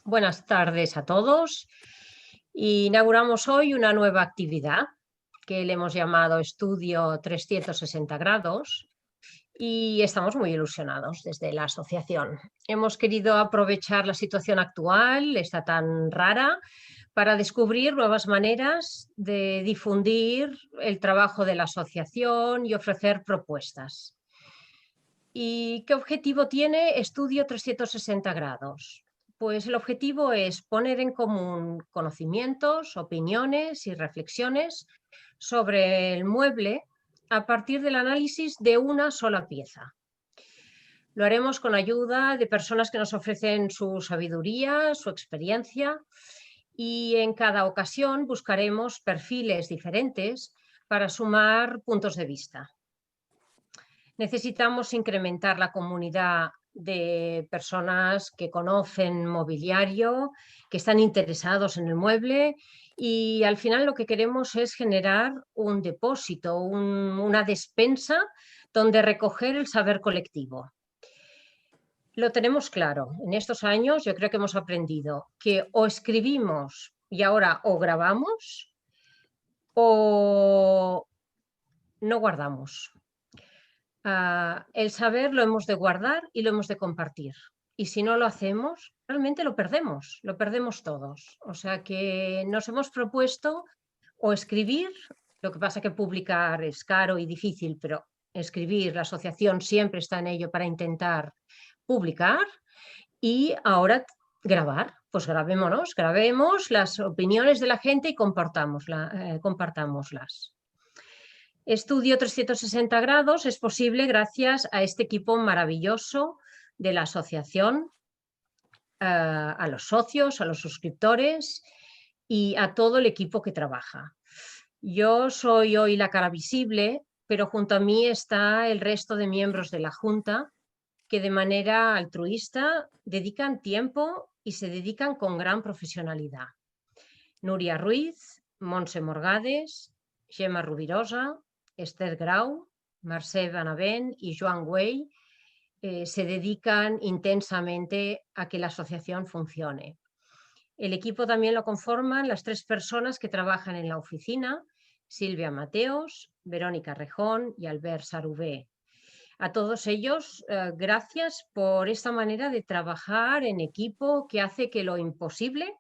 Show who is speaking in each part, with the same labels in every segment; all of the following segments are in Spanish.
Speaker 1: Buenas tardes a todos. Inauguramos hoy una nueva actividad que le hemos llamado Estudio 360 grados y estamos muy ilusionados desde la asociación. Hemos querido aprovechar la situación actual, esta tan rara, para descubrir nuevas maneras de difundir el trabajo de la asociación y ofrecer propuestas. ¿Y qué objetivo tiene Estudio 360 grados? Pues el objetivo es poner en común conocimientos, opiniones y reflexiones sobre el mueble a partir del análisis de una sola pieza. Lo haremos con ayuda de personas que nos ofrecen su sabiduría, su experiencia, y en cada ocasión buscaremos perfiles diferentes para sumar puntos de vista. Necesitamos incrementar la comunidad de personas que conocen mobiliario, que están interesados en el mueble, y al final lo que queremos es generar un depósito, una despensa donde recoger el saber colectivo. Lo tenemos claro. En estos años yo creo que hemos aprendido que o escribimos y ahora o grabamos o no guardamos. El saber lo hemos de guardar y lo hemos de compartir. Y si no lo hacemos, realmente lo perdemos todos. O sea que nos hemos propuesto o escribir, lo que pasa que publicar es caro y difícil, pero escribir, la asociación siempre está en ello para intentar publicar, y ahora grabar. Pues grabemos las opiniones de la gente y compartámoslas. Estudio 360 grados es posible gracias a este equipo maravilloso de la asociación, a los socios, a los suscriptores y a todo el equipo que trabaja. Yo soy hoy la cara visible, pero junto a mí está el resto de miembros de la Junta que de manera altruista dedican tiempo y se dedican con gran profesionalidad. Núria Ruiz, Montse Morgades, Gemma Rubirosa, Esther Grau, Mercè Benavent y Joan Güell se dedican intensamente a que la asociación funcione. El equipo también lo conforman las 3 personas que trabajan en la oficina: Silvia Mateos, Verónica Rejón y Albert Sarubé. A todos ellos, gracias por esta manera de trabajar en equipo que hace que lo imposible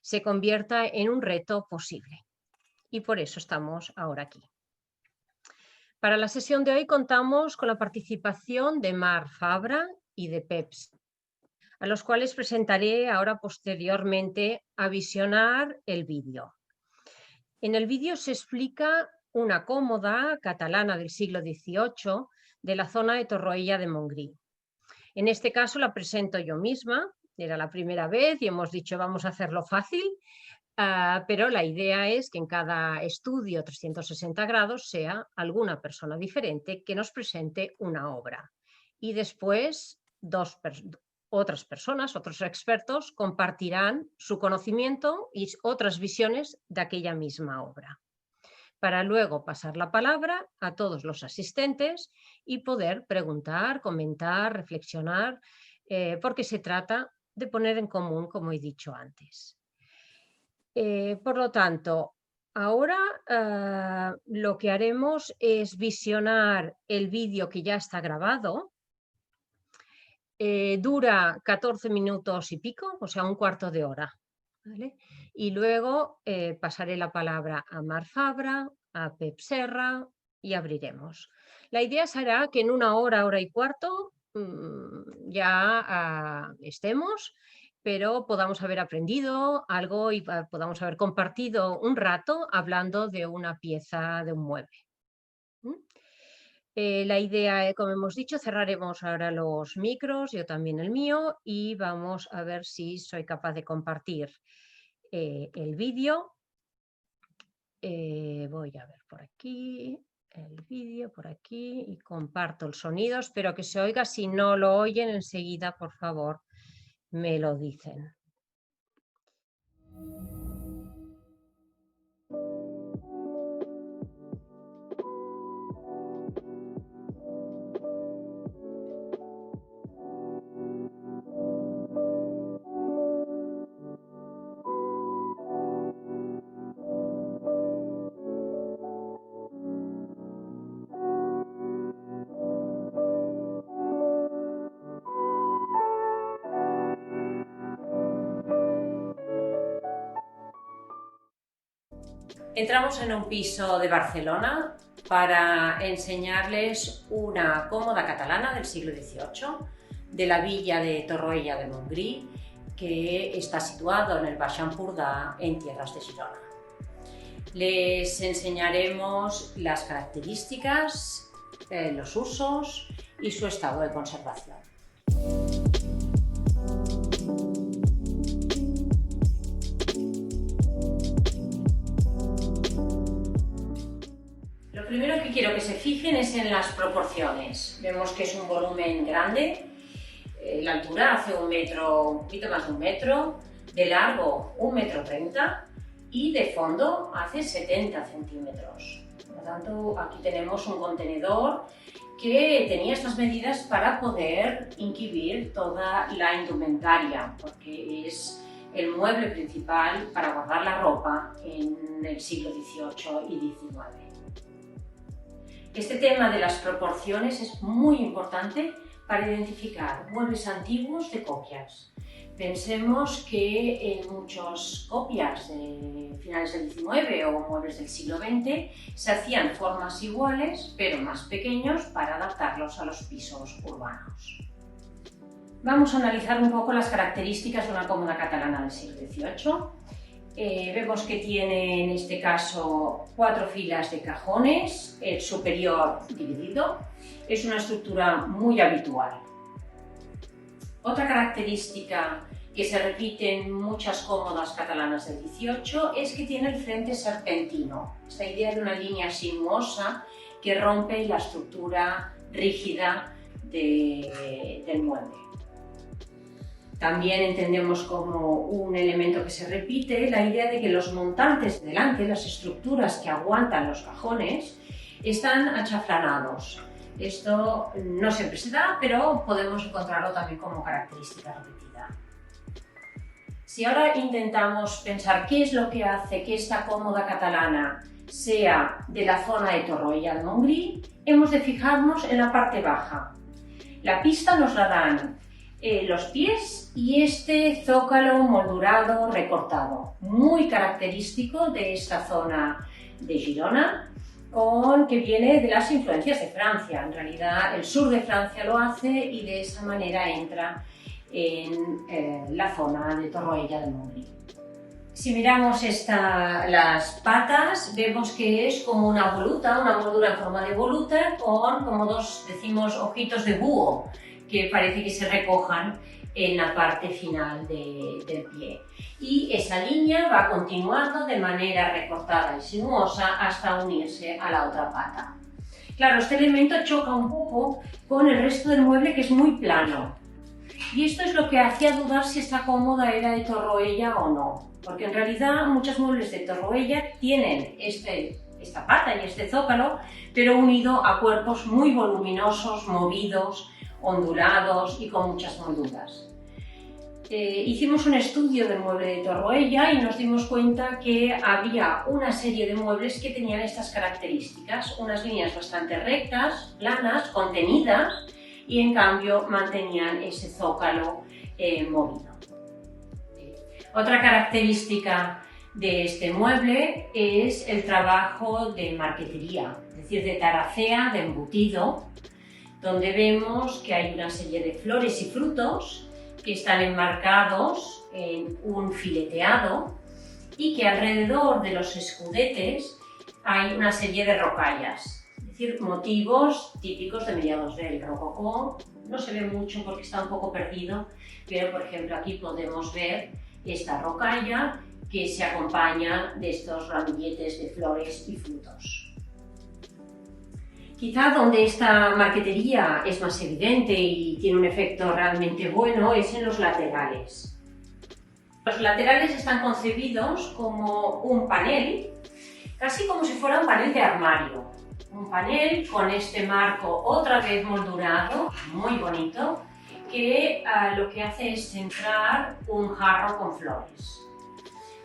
Speaker 1: se convierta en un reto posible. Y por eso estamos ahora aquí. Para la sesión de hoy contamos con la participación de Mar Fabra y de Peps, a los cuales presentaré ahora posteriormente a visionar el vídeo. En el vídeo se explica una cómoda catalana del siglo XVIII de la zona de Torroella de Montgrí. En este caso la presento yo misma, era la primera vez y hemos dicho vamos a hacerlo fácil, pero la idea es que en cada estudio 360 grados sea alguna persona diferente que nos presente una obra. Y después otras personas, otros expertos, compartirán su conocimiento y otras visiones de aquella misma obra, para luego pasar la palabra a todos los asistentes y poder preguntar, comentar, reflexionar, porque se trata de poner en común, como he dicho antes. Por lo tanto, ahora lo que haremos es visionar el vídeo que ya está grabado. Dura 14 minutos y pico, o sea, un cuarto de hora. ¿Vale? Y luego pasaré la palabra a Mar Fabra, a Pep Serra y abriremos. La idea será que en una hora, hora y cuarto ya estemos, pero podamos haber aprendido algo y podamos haber compartido un rato hablando de una pieza, de un mueble. La idea, como hemos dicho, cerraremos ahora los micros, yo también el mío, y vamos a ver si soy capaz de compartir el vídeo. Voy a ver por aquí el vídeo, por aquí, y comparto el sonido. Espero que se oiga. Si no lo oyen, enseguida, por favor, me lo dicen. Entramos en un piso de Barcelona para enseñarles una cómoda catalana del siglo XVIII de la villa de Torroella de Montgrí, que está situado en el Baix Empordà, en tierras de Girona. Les enseñaremos las características, los usos y su estado de conservación. Lo primero que quiero que se fijen es en las proporciones. Vemos que es un volumen grande, la altura hace un poquito más de 1 metro, de largo 1,30 m y de fondo hace 70 centímetros. Por lo tanto, aquí tenemos un contenedor que tenía estas medidas para poder incluir toda la indumentaria, porque es el mueble principal para guardar la ropa en el siglo XVIII y XIX. Este tema de las proporciones es muy importante para identificar muebles antiguos de copias. Pensemos que en muchas copias de finales del XIX o muebles del siglo XX se hacían formas iguales, pero más pequeños, para adaptarlos a los pisos urbanos. Vamos a analizar un poco las características de una cómoda catalana del siglo XVIII. Vemos que tiene en este caso 4 filas de cajones, el superior dividido. Es una estructura muy habitual. Otra característica que se repite en muchas cómodas catalanas del XVIII es que tiene el frente serpentino, esta idea de una línea sinuosa que rompe la estructura rígida del mueble. También entendemos como un elemento que se repite la idea de que los montantes delante, las estructuras que aguantan los cajones, están achaflanados. Esto no siempre se da, pero podemos encontrarlo también como característica repetida. Si ahora intentamos pensar qué es lo que hace que esta cómoda catalana sea de la zona de Torroella de Montgrí, hemos de fijarnos en la parte baja. La pista nos la dan los pies y este zócalo moldurado recortado, muy característico de esta zona de Girona, que viene de las influencias de Francia. En realidad el sur de Francia lo hace y de esa manera entra en la zona de Torroella de Montgrí. Si miramos las patas, vemos que es como una voluta, una moldura en forma de voluta con como dos, decimos, ojitos de búho que parece que se recojan en la parte final del pie. Y esa línea va continuando de manera recortada y sinuosa hasta unirse a la otra pata. Claro, este elemento choca un poco con el resto del mueble, que es muy plano. Y esto es lo que hacía dudar si esta cómoda era de Torroella o no. Porque en realidad muchos muebles de Torroella tienen esta pata y este zócalo, pero unido a cuerpos muy voluminosos, movidos, ondulados y con muchas molduras. Hicimos un estudio del mueble de Torroella y nos dimos cuenta que había una serie de muebles que tenían estas características, unas líneas bastante rectas, planas, contenidas, y en cambio mantenían ese zócalo movido. Otra característica de este mueble es el trabajo de marquetería, es decir, de taracea, de embutido, donde vemos que hay una serie de flores y frutos que están enmarcados en un fileteado y que alrededor de los escudetes hay una serie de rocallas, es decir, motivos típicos de mediados del rococó. No se ve mucho porque está un poco perdido, pero por ejemplo aquí podemos ver esta rocalla que se acompaña de estos ramilletes de flores y frutos. Quizá donde esta marquetería es más evidente y tiene un efecto realmente bueno es en los laterales. Los laterales están concebidos como un panel, casi como si fuera un panel de armario. Un panel con este marco otra vez moldurado, muy bonito, que lo que hace es centrar un jarro con flores.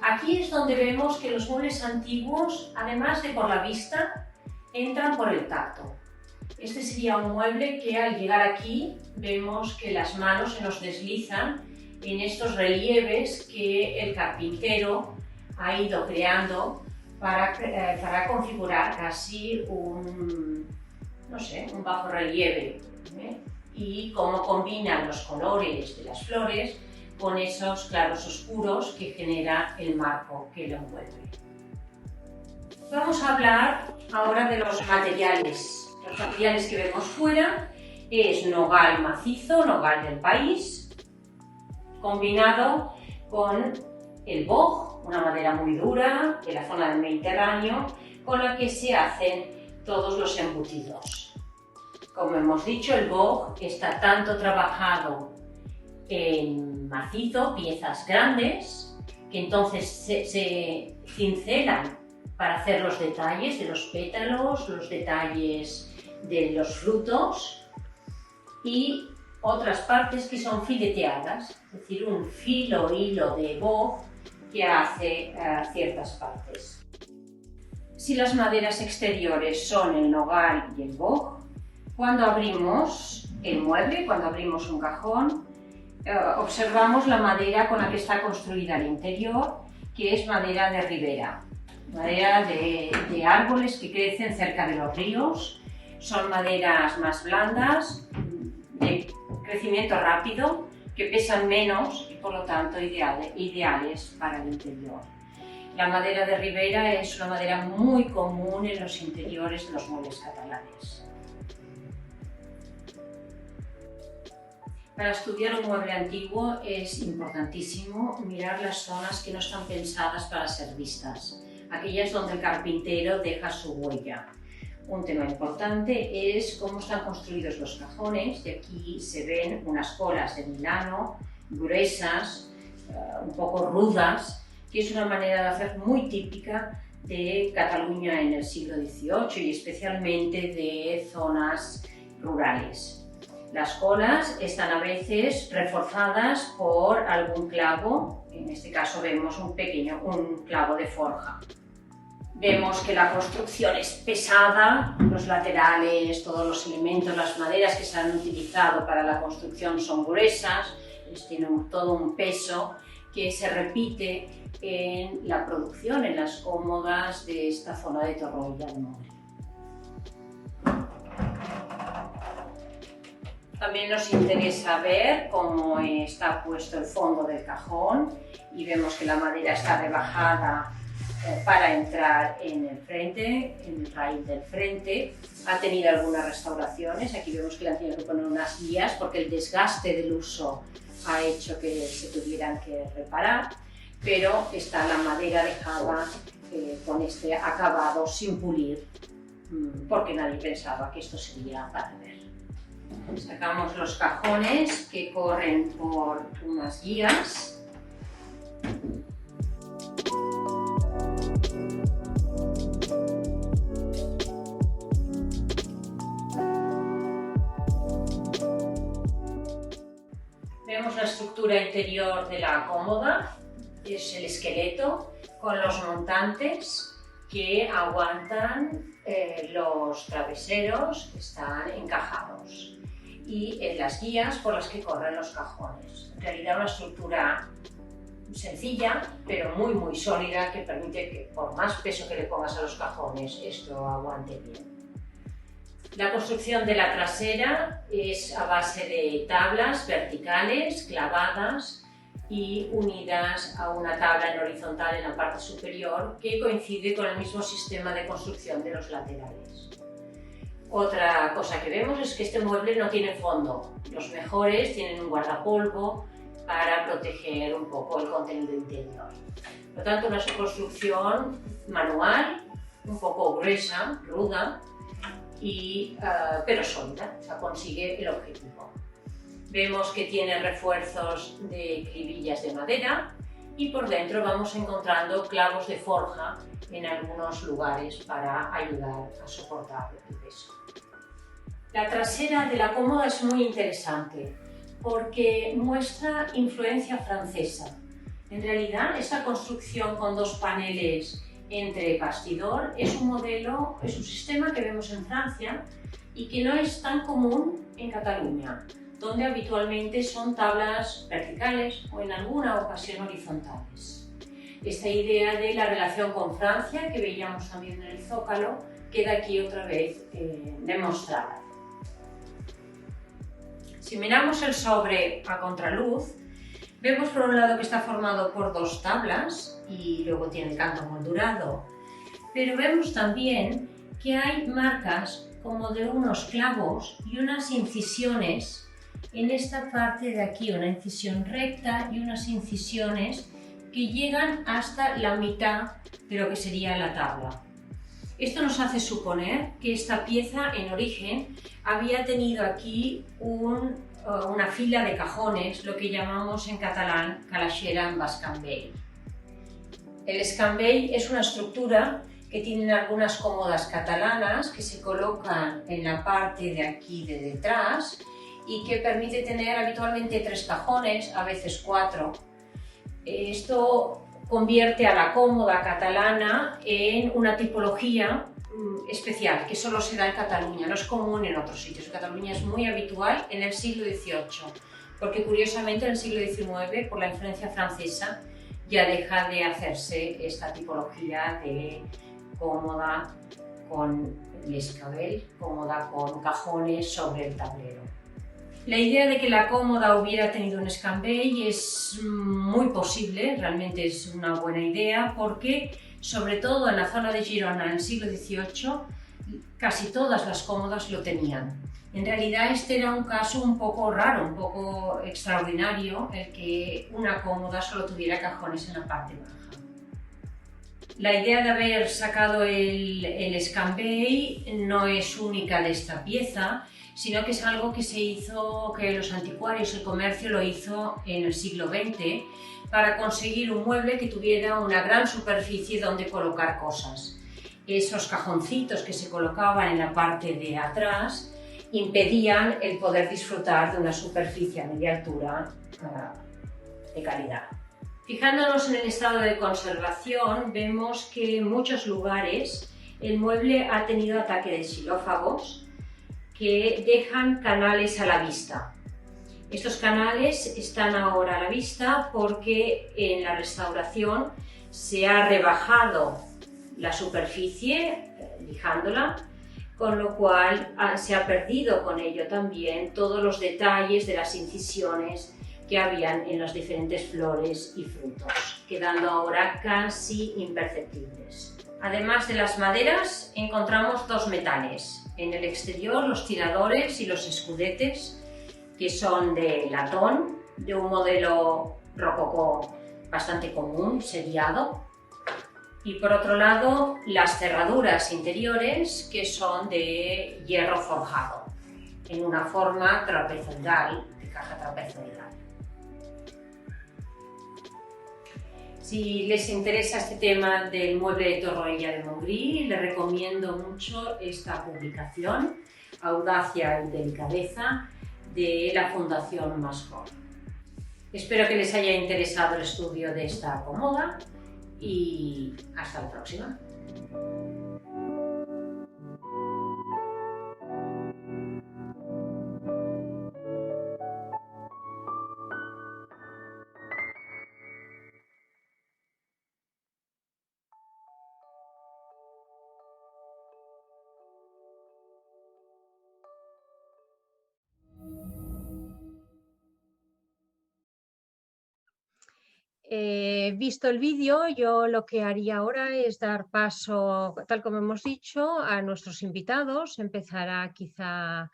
Speaker 1: Aquí es donde vemos que los muebles antiguos, además de por la vista, entran por el tacto. Este sería un mueble que al llegar aquí vemos que las manos se nos deslizan en estos relieves que el carpintero ha ido creando para configurar casi un bajorrelieve, y cómo combinan los colores de las flores con esos claros oscuros que genera el marco que lo envuelve. Vamos a hablar ahora de los materiales. Los materiales que vemos fuera es nogal macizo, nogal del país, combinado con el boj, una madera muy dura de la zona del Mediterráneo, con la que se hacen todos los embutidos. Como hemos dicho, el boj está tanto trabajado en macizo, piezas grandes, que entonces se cincelan para hacer los detalles de los pétalos, los detalles de los frutos, y otras partes que son fileteadas, es decir, un filo o hilo de boj que hace ciertas partes. Si las maderas exteriores son el nogal y el boj, cuando abrimos el mueble, cuando abrimos un cajón, observamos la madera con la que está construida el interior, que es madera de ribera, madera de árboles que crecen cerca de los ríos. Son maderas más blandas, de crecimiento rápido, que pesan menos y por lo tanto ideales para el interior. La madera de ribera es una madera muy común en los interiores de los muebles catalanes. Para estudiar un mueble antiguo es importantísimo mirar las zonas que no están pensadas para ser vistas, aquellas donde el carpintero deja su huella. Un tema importante es cómo están construidos los cajones, y aquí se ven unas colas de Milano, gruesas, un poco rudas, que es una manera de hacer muy típica de Cataluña en el siglo XVIII y especialmente de zonas rurales. Las colas están a veces reforzadas por algún clavo, en este caso vemos un clavo de forja. Vemos que la construcción es pesada, los laterales, todos los elementos, las maderas que se han utilizado para la construcción son gruesas, tienen todo un peso que se repite en la producción, en las cómodas de esta zona de Torroella de Montgrí. También nos interesa ver cómo está puesto el fondo del cajón, y vemos que la madera está rebajada para entrar en el frente, en el raíl del frente. Ha tenido algunas restauraciones, aquí vemos que le han tenido que poner unas guías porque el desgaste del uso ha hecho que se tuvieran que reparar, pero está la madera dejada con este acabado sin pulir, porque nadie pensaba que esto sería para ver. Sacamos los cajones que corren por unas guías. Vemos la estructura interior de la cómoda, es el esqueleto con los montantes que aguantan los traveseros que están encajados, y en las guías por las que corren los cajones. En realidad una estructura sencilla, pero muy sólida, que permite que por más peso que le pongas a los cajones, esto aguante bien. La construcción de la trasera es a base de tablas verticales, clavadas y unidas a una tabla en horizontal en la parte superior, que coincide con el mismo sistema de construcción de los laterales. Otra cosa que vemos es que este mueble no tiene fondo. Los mejores tienen un guardapolvo para proteger un poco el contenido interior. Por lo tanto, una construcción manual, un poco gruesa, ruda, pero sólida, o sea, consigue el objetivo. Vemos que tiene refuerzos de clivillas de madera, y por dentro vamos encontrando clavos de forja en algunos lugares para ayudar a soportar el peso. La trasera de la cómoda es muy interesante porque muestra influencia francesa. En realidad, esta construcción con dos paneles entre bastidor es un modelo, es un sistema que vemos en Francia y que no es tan común en Cataluña, donde habitualmente son tablas verticales o en alguna ocasión horizontales. Esta idea de la relación con Francia, que veíamos también en el Zócalo, queda aquí otra vez demostrada. Si miramos el sobre a contraluz, vemos por un lado que está formado por dos tablas y luego tiene canto moldurado, pero vemos también que hay marcas como de unos clavos y unas incisiones en esta parte de aquí, una incisión recta y unas incisiones que llegan hasta la mitad de lo que sería la tabla. Esto nos hace suponer que esta pieza en origen había tenido aquí una fila de cajones, lo que llamamos en catalán calaixera amb escambell. El escambell es una estructura que tienen algunas cómodas catalanas que se colocan en la parte de aquí de detrás y que permite tener habitualmente 3 cajones, a veces 4. Esto convierte a la cómoda catalana en una tipología especial que solo se da en Cataluña, no es común en otros sitios. En Cataluña es muy habitual en el siglo XVIII, porque curiosamente en el siglo XIX, por la influencia francesa, ya deja de hacerse esta tipología de cómoda con el escabel, cómoda con cajones sobre el tablero. La idea de que la cómoda hubiera tenido un escambell es muy posible, realmente es una buena idea, porque sobre todo en la zona de Girona en el siglo XVIII casi todas las cómodas lo tenían. En realidad este era un caso un poco raro, un poco extraordinario, el que una cómoda solo tuviera cajones en la parte baja. La idea de haber sacado el escambell no es única de esta pieza, sino que es algo que se hizo, que los anticuarios, el comercio lo hizo en el siglo XX para conseguir un mueble que tuviera una gran superficie donde colocar cosas. Esos cajoncitos que se colocaban en la parte de atrás impedían el poder disfrutar de una superficie a media altura de calidad. Fijándonos en el estado de conservación, vemos que en muchos lugares el mueble ha tenido ataque de xilófagos que dejan canales a la vista. Estos canales están ahora a la vista porque en la restauración se ha rebajado la superficie, lijándola, con lo cual se ha perdido con ello también todos los detalles de las incisiones que habían en las diferentes flores y frutos, quedando ahora casi imperceptibles. Además de las maderas, encontramos dos metales. En el exterior, los tiradores y los escudetes, que son de latón, de un modelo rococó bastante común, seriado. Y por otro lado, las cerraduras interiores, que son de hierro forjado, en una forma trapezoidal, de caja trapezoidal. Si les interesa este tema del mueble de Torroella de Montgrí, les recomiendo mucho esta publicación, Audacia y Delicadeza, de la Fundación Mascort. Espero que les haya interesado el estudio de esta cómoda y hasta la próxima. Visto el vídeo, yo lo que haría ahora es dar paso, tal como hemos dicho, a nuestros invitados. Empezará quizá,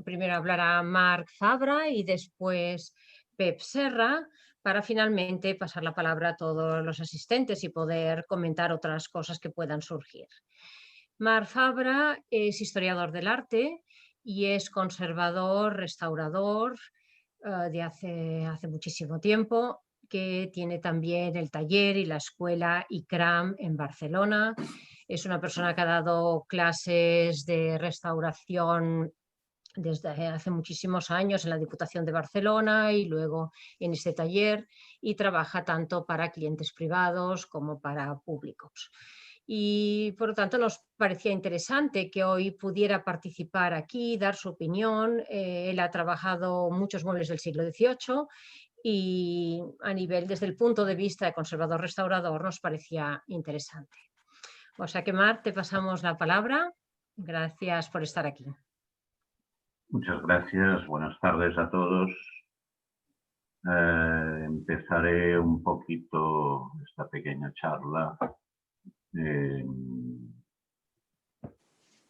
Speaker 1: primero hablará Marc Fabra y después Pep Serra, para finalmente pasar la palabra a todos los asistentes y poder comentar otras cosas que puedan surgir. Marc Fabra es historiador del arte y es conservador, restaurador de hace muchísimo tiempo, que tiene también el taller y la escuela ICRAM en Barcelona. Es una persona que ha dado clases de restauración desde hace muchísimos años en la Diputación de Barcelona y luego en este taller, y trabaja tanto para clientes privados como para públicos. Y por lo tanto nos parecía interesante que hoy pudiera participar aquí, dar su opinión. Él ha trabajado muchos muebles del siglo XVIII y a nivel, desde el punto de vista de conservador-restaurador, nos parecía interesante. O sea que, Mar, te pasamos la palabra. Gracias por estar aquí.
Speaker 2: Muchas gracias. Buenas tardes a todos. Empezaré un poquito esta pequeña charla.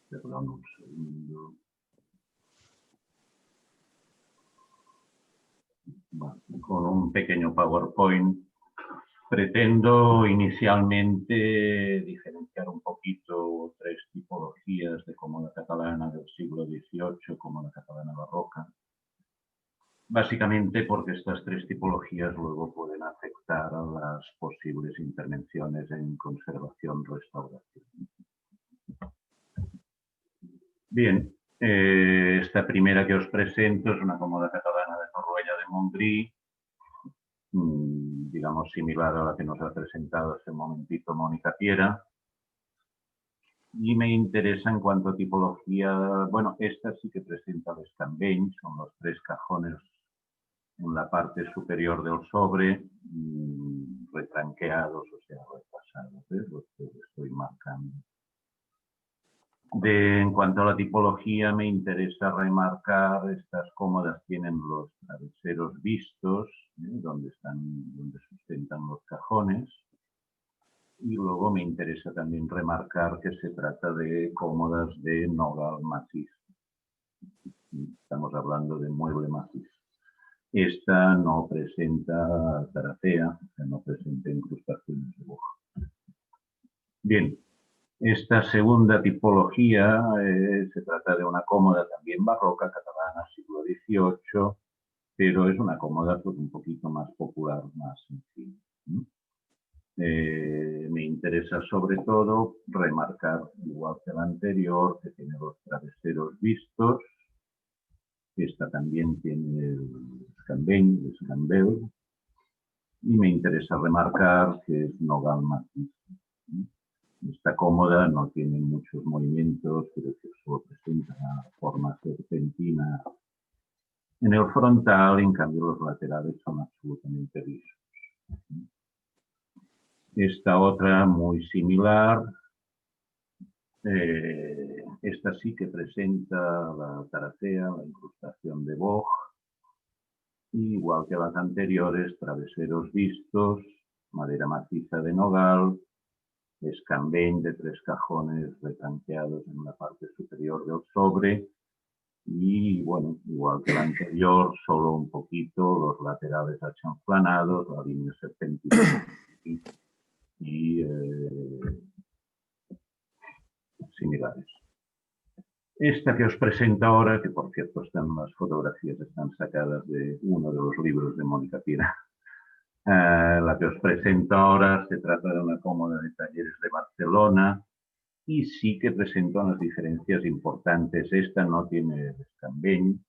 Speaker 2: Perdón, un segundo. Bueno, con un pequeño PowerPoint. Pretendo inicialmente diferenciar un poquito tres tipologías de cómoda catalana del siglo XVIII, cómoda catalana barroca. Básicamente porque estas tres tipologías luego pueden afectar a las posibles intervenciones en conservación-restauración. Bien, esta primera que os presento es una cómoda catalana de Torroella de Montgrí, digamos similar a la que nos ha presentado hace un momentito Mónica Piera. Y me interesa en cuanto a tipología, bueno, esta sí que presenta el escambell, son los tres cajones en la parte superior del sobre, retranqueados, o sea, repasados, ¿ves? Los que estoy marcando. En cuanto a la tipología, me interesa remarcar, estas cómodas tienen los traveseros vistos, donde sustentan los cajones. Y luego me interesa también remarcar que se trata de cómodas de nogal macizo. Estamos hablando de mueble macizo. Esta no presenta taracea, no presenta incrustaciones de boja. Bien, esta segunda tipología se trata de una cómoda también barroca, catalana, siglo XVIII, pero es una cómoda pues, un poquito más popular, más sencilla. Me interesa sobre todo remarcar, igual que la anterior, que tiene los traveseros vistos. Esta también tiene el escambell, y me interesa remarcar que es nogal macizo. Esta cómoda no tiene muchos movimientos, pero que solo presenta forma serpentina en el frontal, en cambio los laterales son absolutamente lisos. Esta otra muy similar, esta sí que presenta la taracea, la incrustación de boj, igual que las anteriores, traveseros vistos, madera maciza de nogal, escambell de tres cajones retranqueados en la parte superior del sobre y, bueno, igual que la anterior, solo un poquito, los laterales achanflanados, la línea serpentina y similares. Esta que os presento ahora, que por cierto las fotografías están sacadas de uno de los libros de Mónica Piera, la que os presento ahora se trata de una cómoda de Talleres de Barcelona y sí que presenta unas diferencias importantes. Esta no tiene escambell,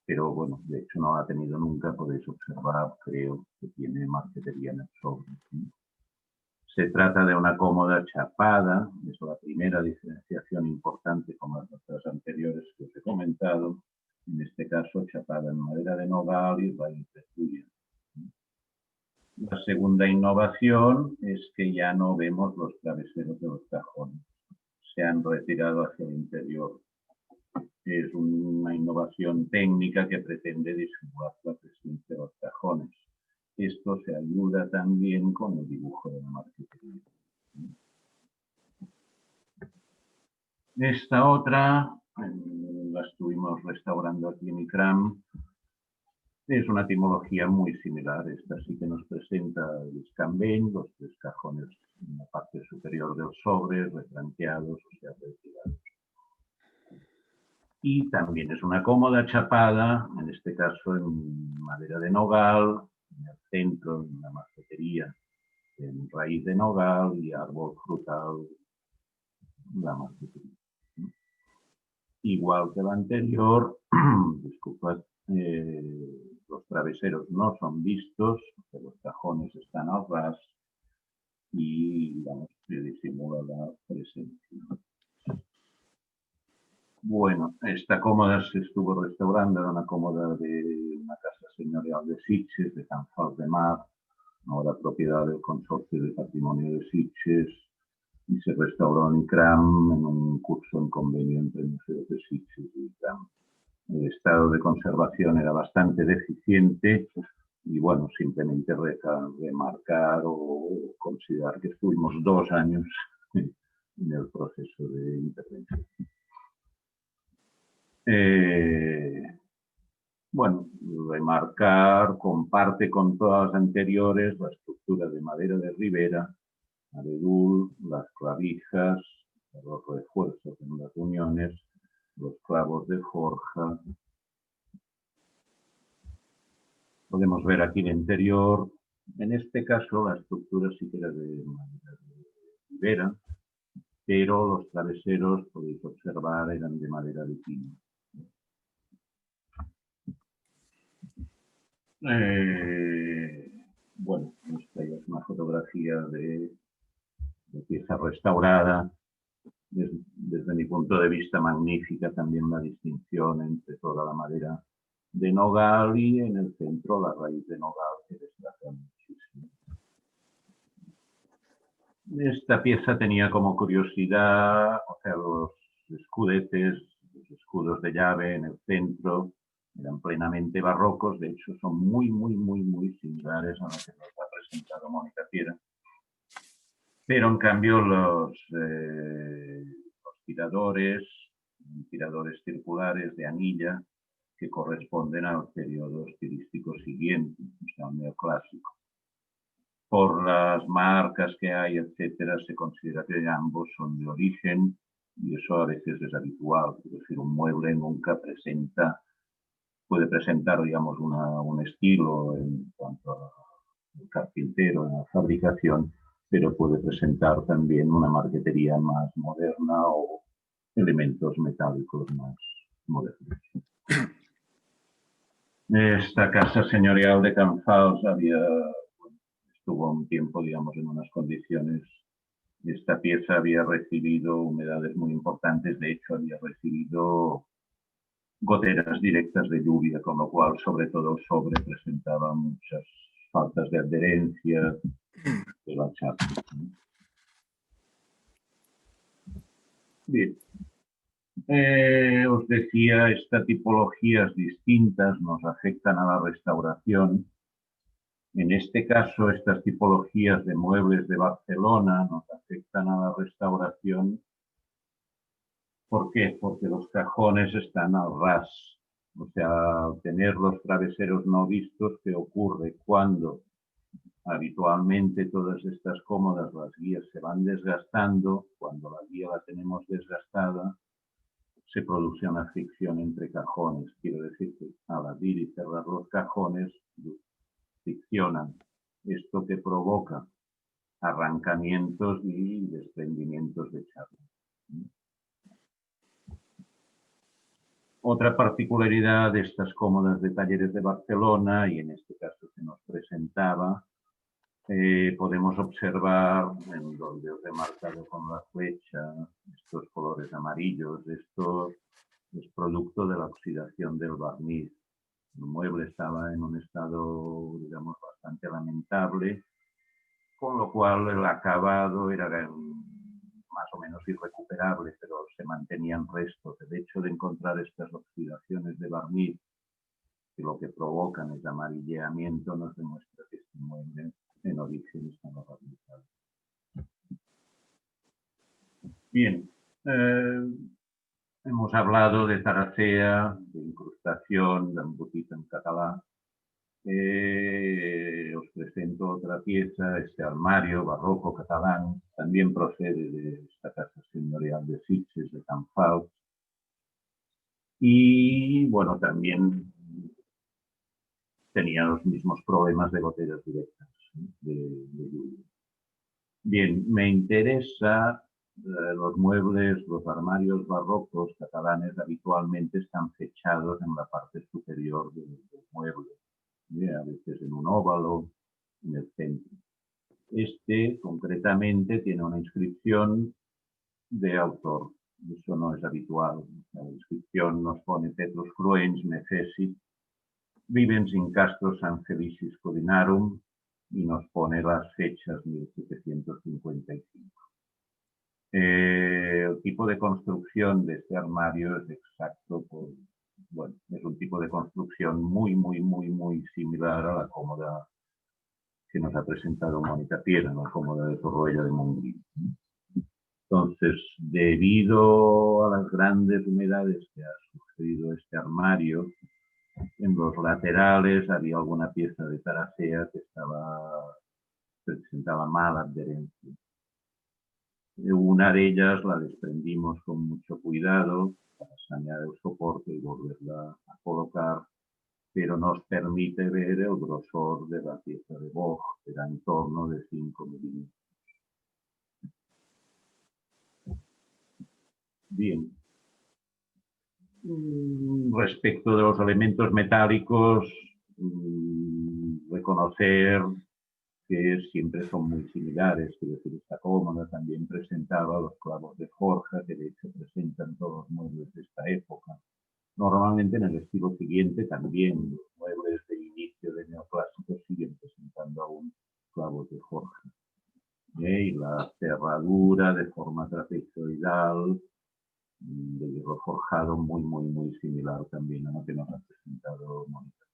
Speaker 2: pero bueno, de hecho no la ha tenido nunca, podéis observar, creo que tiene marquetería en el sobre. Se trata de una cómoda chapada, es la primera diferenciación importante con las otras anteriores que os he comentado, en este caso chapada en madera de nogal y raíz de tuya. La segunda innovación es que ya no vemos los traveseros de los cajones, se han retirado hacia el interior. Es una innovación técnica que pretende disimular la presencia de los cajones. Esto se ayuda también con el dibujo de la marquetería. Esta otra la estuvimos restaurando aquí en ICRAM. Es una etimología muy similar. Esta sí que nos presenta el escambell, los tres cajones en la parte superior del sobre, retranqueados, o sea, retirados. Y también es una cómoda chapada, en este caso en madera de nogal, en el centro, en la marquetería, en raíz de nogal y árbol frutal, la marquetería. Igual que la anterior, disculpad, los traveseros no son vistos, los cajones están al ras y, digamos, se disimula la presencia. Bueno, esta cómoda se estuvo restaurando, era una cómoda de una casa señorial señorial de Sitges, de Can Fals de Mar, ahora propiedad del Consorcio de Patrimonio de Sitges, y se restauró en ICRAM en un curso en convenio entre Museos de Sitges y ICRAM. El estado de conservación era bastante deficiente y, bueno, simplemente remarcar o considerar que estuvimos 2 años en el proceso de intervención. Bueno, remarcar, comparte con todas las anteriores, la estructura de madera de ribera, abedul, las clavijas, los refuerzos en las uniones, los clavos de forja. Podemos ver aquí el interior. En este caso, la estructura sí que era de madera de ribera, pero los traveseros, podéis observar, eran de madera de pino. Bueno, esta ya es una fotografía de pieza restaurada. Desde mi punto de vista, magnífica también la distinción entre toda la madera de nogal y en el centro la raíz de nogal, que destaca muchísimo. Esta pieza tenía como curiosidad, o sea, los escudetes, los escudos de llave en el centro, eran plenamente barrocos, de hecho son muy similares a lo que nos ha presentado Mónica Piera. Pero en cambio los tiradores circulares de anilla, que corresponden a los periodos estilísticos siguientes, o sea, el neoclásico. Por las marcas que hay, etcétera, se considera que ambos son de origen y eso a veces es habitual. Es decir, un mueble nunca puede presentar, digamos, un estilo en cuanto al carpintero, en la fabricación, pero puede presentar también una marquetería más moderna o elementos metálicos más modernos. Esta casa señorial de Can Fals estuvo un tiempo, digamos, en unas condiciones. Esta pieza había recibido humedades muy importantes, de hecho había recibido goteras directas de lluvia, con lo cual, sobre todo el sobre presentaba muchas faltas de adherencia de la chapa. Bien. Os decía, estas tipologías distintas nos afectan a la restauración. En este caso, estas tipologías de muebles de Barcelona nos afectan a la restauración. ¿Por qué? Porque los cajones están al ras. O sea, al tener los traveseros no vistos, ¿qué ocurre? Cuando habitualmente todas estas cómodas, las guías se van desgastando, cuando la guía la tenemos desgastada, se produce una fricción entre cajones. Quiero decir que al abrir y cerrar los cajones, friccionan. Esto que provoca arrancamientos y desprendimientos de chapa. Otra particularidad de estas cómodas de Talleres de Barcelona, y en este caso se nos presentaba, podemos observar, en donde os he marcado con la flecha, estos colores amarillos. Esto es producto de la oxidación del barniz. El mueble estaba en un estado, digamos, bastante lamentable, con lo cual el acabado era más o menos irrecuperable, pero se mantenían restos. El hecho de encontrar estas oxidaciones de barniz, que lo que provocan es amarilleamiento, nos demuestra que este mueble en origen estaba barnizado. Bien, hemos hablado de taracea, de incrustación, de embotit en català. Os presento otra pieza, este armario barroco catalán, también procede de esta casa señorial de Sitges, de Can Fals. Y bueno, también tenía los mismos problemas de goteras directas de lluvia. Bien, me interesa los muebles, los armarios barrocos catalanes habitualmente están fechados en la parte superior del mueble, a veces en un óvalo, en el centro. Este, concretamente, tiene una inscripción de autor. Eso no es habitual. La inscripción nos pone Petrus Cruens, Nefesit, Vivens in castro San Felicis Codinarum y nos pone las fechas 1755. El tipo de construcción de este armario es exacto, bueno, es un tipo de construcción muy similar a la cómoda que nos ha presentado Mónica Piera, la cómoda de Torroella de Montgrí. Entonces, debido a las grandes humedades que ha sufrido este armario, en los laterales había alguna pieza de taracea que presentaba mala adherencia. Una de ellas la desprendimos con mucho cuidado para sanear el soporte y volverla a colocar, pero nos permite ver el grosor de la pieza de boj, que era en torno de 5 milímetros. Bien. Respecto de los elementos metálicos, reconocer que siempre son muy similares. Quiero decir, esta cómoda también presentaba los clavos de forja, que de hecho presentan todos los muebles de esta época. Normalmente en el estilo siguiente también los muebles de inicio de neoclásicos siguen presentando aún clavos de forja. Y la cerradura de forma trapezoidal, de hierro forjado, muy similar también a lo que nos ha presentado Mónica.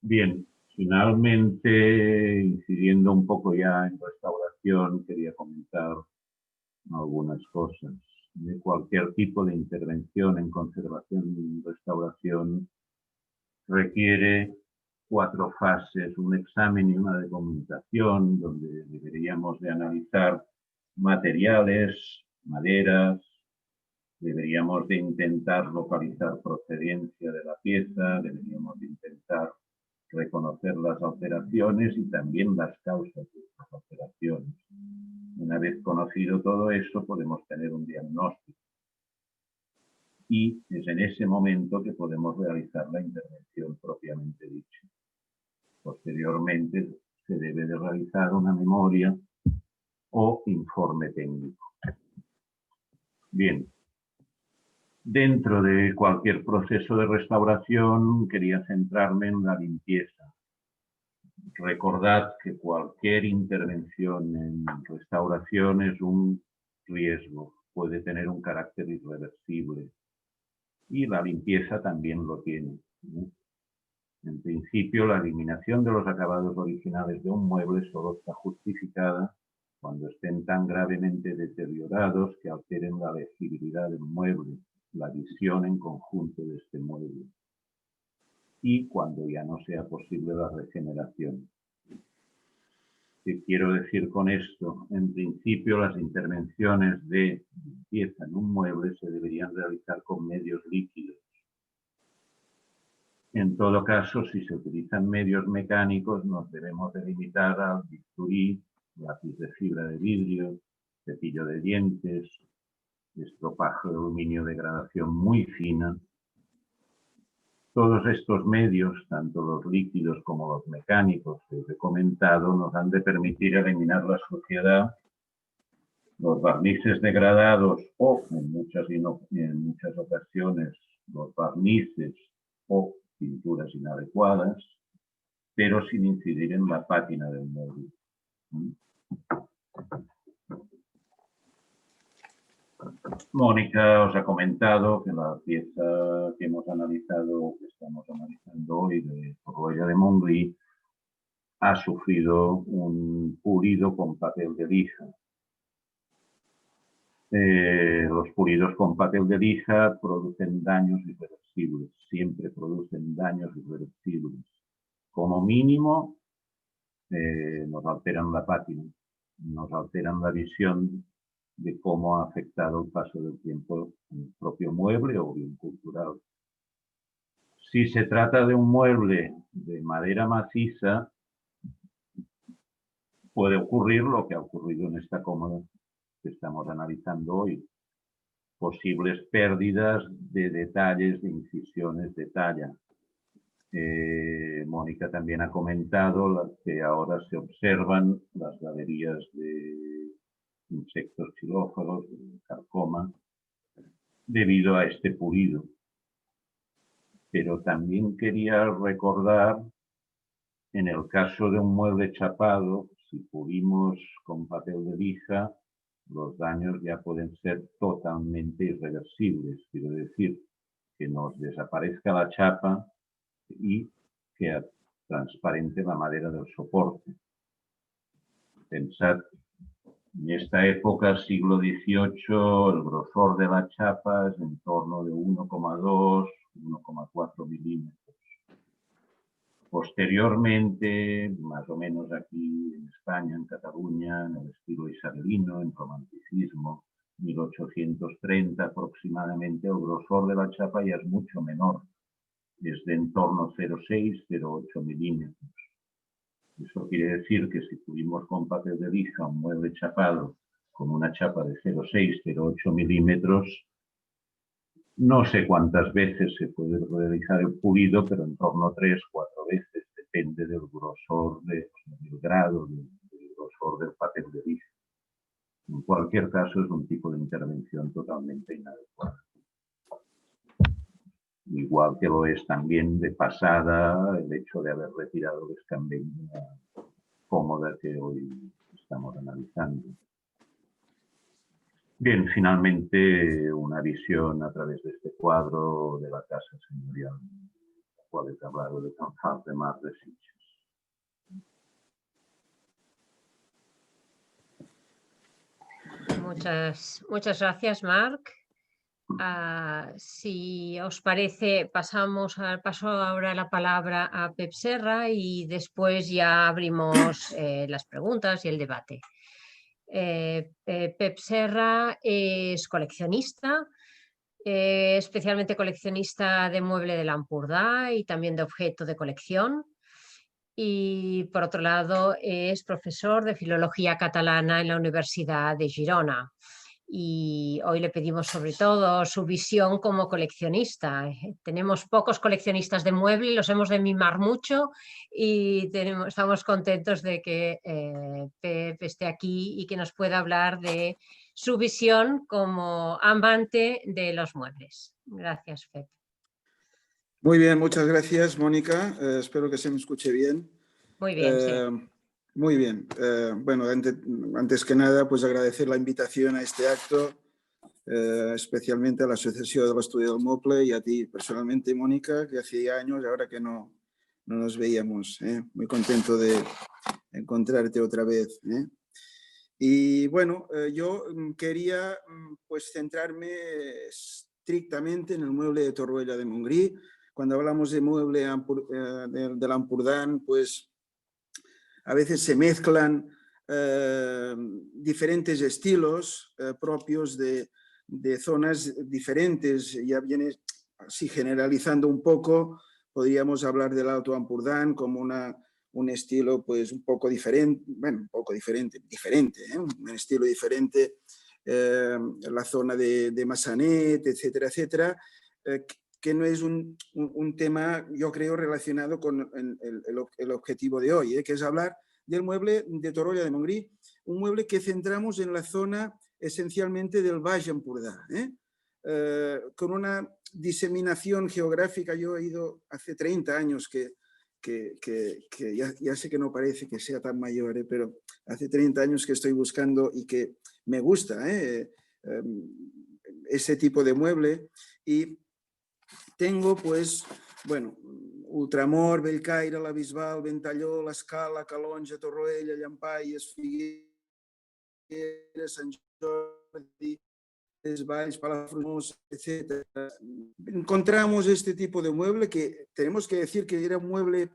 Speaker 2: Bien, finalmente, incidiendo un poco ya en restauración, quería comentar algunas cosas. De cualquier tipo de intervención en conservación y restauración requiere 4 fases, un examen y una documentación, donde deberíamos de analizar materiales, maderas, deberíamos de intentar localizar procedencia de la pieza, deberíamos de intentar reconocer las alteraciones y también las causas de estas alteraciones. Una vez conocido todo eso, podemos tener un diagnóstico. Y es en ese momento que podemos realizar la intervención propiamente dicha. Posteriormente, se debe de realizar una memoria o informe técnico. Bien. Dentro de cualquier proceso de restauración, quería centrarme en la limpieza. Recordad que cualquier intervención en restauración es un riesgo, puede tener un carácter irreversible y la limpieza también lo tiene. En principio, la eliminación de los acabados originales de un mueble solo está justificada cuando estén tan gravemente deteriorados que alteren la legibilidad del mueble, la visión en conjunto de este mueble, y cuando ya no sea posible la regeneración. ¿Qué quiero decir con esto? En principio, las intervenciones de limpieza en un mueble se deberían realizar con medios líquidos. En todo caso, si se utilizan medios mecánicos, nos debemos de limitar al bisturí, lápiz de fibra de vidrio, cepillo de dientes, estropajo de aluminio de gradación muy fina. Todos estos medios, tanto los líquidos como los mecánicos que os he comentado, nos han de permitir eliminar la suciedad, los barnices degradados o, en muchas ocasiones, los barnices o pinturas inadecuadas, pero sin incidir en la pátina del mueble. Mónica os ha comentado que la pieza que hemos analizado, que estamos analizando hoy, de Torroella de Montgrí, ha sufrido un pulido con papel de lija. Los pulidos con papel de lija producen daños irreversibles, siempre producen daños irreversibles. Como mínimo, nos alteran la pátina, nos alteran la visión de cómo ha afectado el paso del tiempo en el propio mueble o bien cultural. Si se trata de un mueble de madera maciza, puede ocurrir lo que ha ocurrido en esta cómoda que estamos analizando hoy. Posibles pérdidas de detalles, de incisiones de talla. Mónica también ha comentado que ahora se observan las galerías de insectos xilófagos, de carcoma, debido a este pulido. pero también quería recordar, en el caso de un mueble chapado, si cubrimos con papel de lija, los daños ya pueden ser totalmente irreversibles. Quiero decir, que nos desaparezca la chapa y queda transparente la madera del soporte. Pensad, en esta época, siglo XVIII, el grosor de la chapa es en torno de 1,2, 1,4 milímetros. Posteriormente, más o menos aquí en España, en Cataluña, en el estilo isabelino, en romanticismo, 1830 aproximadamente, el grosor de la chapa ya es mucho menor, es de en torno a 0,6, 0,8 milímetros. Eso quiere decir que si tuvimos con papel de lija un mueble chapado con una chapa de 0,6, 0,8 milímetros, no sé cuántas veces se puede realizar el pulido, pero en torno a 3, 4 veces, depende del grosor, del grado, del grosor del papel de lija. En cualquier caso, es un tipo de intervención totalmente inadecuada. Igual que lo es también de pasada el hecho de haber retirado la escambenia cómoda que hoy estamos analizando. Bien, finalmente una visión a través de este cuadro de la casa señorial, la cual he hablado de Canfranc de Mar de Sitges.
Speaker 1: Muchas gracias, Marc. Si os parece, paso ahora la palabra a Pep Serra y después ya abrimos las preguntas y el debate. Pep Serra es coleccionista, especialmente coleccionista de mueble de l'Empordà y también de objeto de colección. Y por otro lado es profesor de filología catalana en la Universidad de Girona. Y hoy le pedimos sobre todo su visión como coleccionista. Tenemos pocos coleccionistas de mueble, los hemos de mimar mucho y estamos contentos de que Pep esté aquí y que nos pueda hablar de su visión como amante de los muebles. Gracias, Pep.
Speaker 3: Muy bien, muchas gracias, Mónica. Espero que se me escuche bien.
Speaker 1: Muy bien, sí.
Speaker 3: Muy bien. Bueno, antes que nada, pues agradecer la invitación a este acto, especialmente a la Asociación de l'Estudi del Moble y a ti personalmente, Mónica, que hacía años, ahora que no nos veíamos. Muy contento de encontrarte otra vez. Y bueno, yo quería pues centrarme estrictamente en el mueble de Torroella de Montgrí. Cuando hablamos de mueble de l'Empordà, pues a veces se mezclan diferentes estilos propios de zonas diferentes. Ya viene así generalizando un poco, podríamos hablar del Alto Empordà como un estilo pues un poco diferente, bueno, un poco diferente, un estilo diferente, la zona de Massanet, etcétera, etcétera, que no es un tema, yo creo, relacionado con el objetivo de hoy, que es hablar del mueble de Torroella de Montgrí, un mueble que centramos en la zona esencialmente del Baix Empordà, con una diseminación geográfica. Yo he ido hace 30 años que ya sé que no parece que sea tan mayor, pero hace 30 años que estoy buscando y que me gusta ese tipo de mueble. Y tengo, pues, bueno, Ultramor, Bellcaire, la Bisbal, Ventalló, l'Escala, Calonge, Torroella, Llampaies, Figueres, Sant Jordi, Valls, Palafrugell, etc. Encontramos este tipo de mueble que tenemos que decir que era un mueble,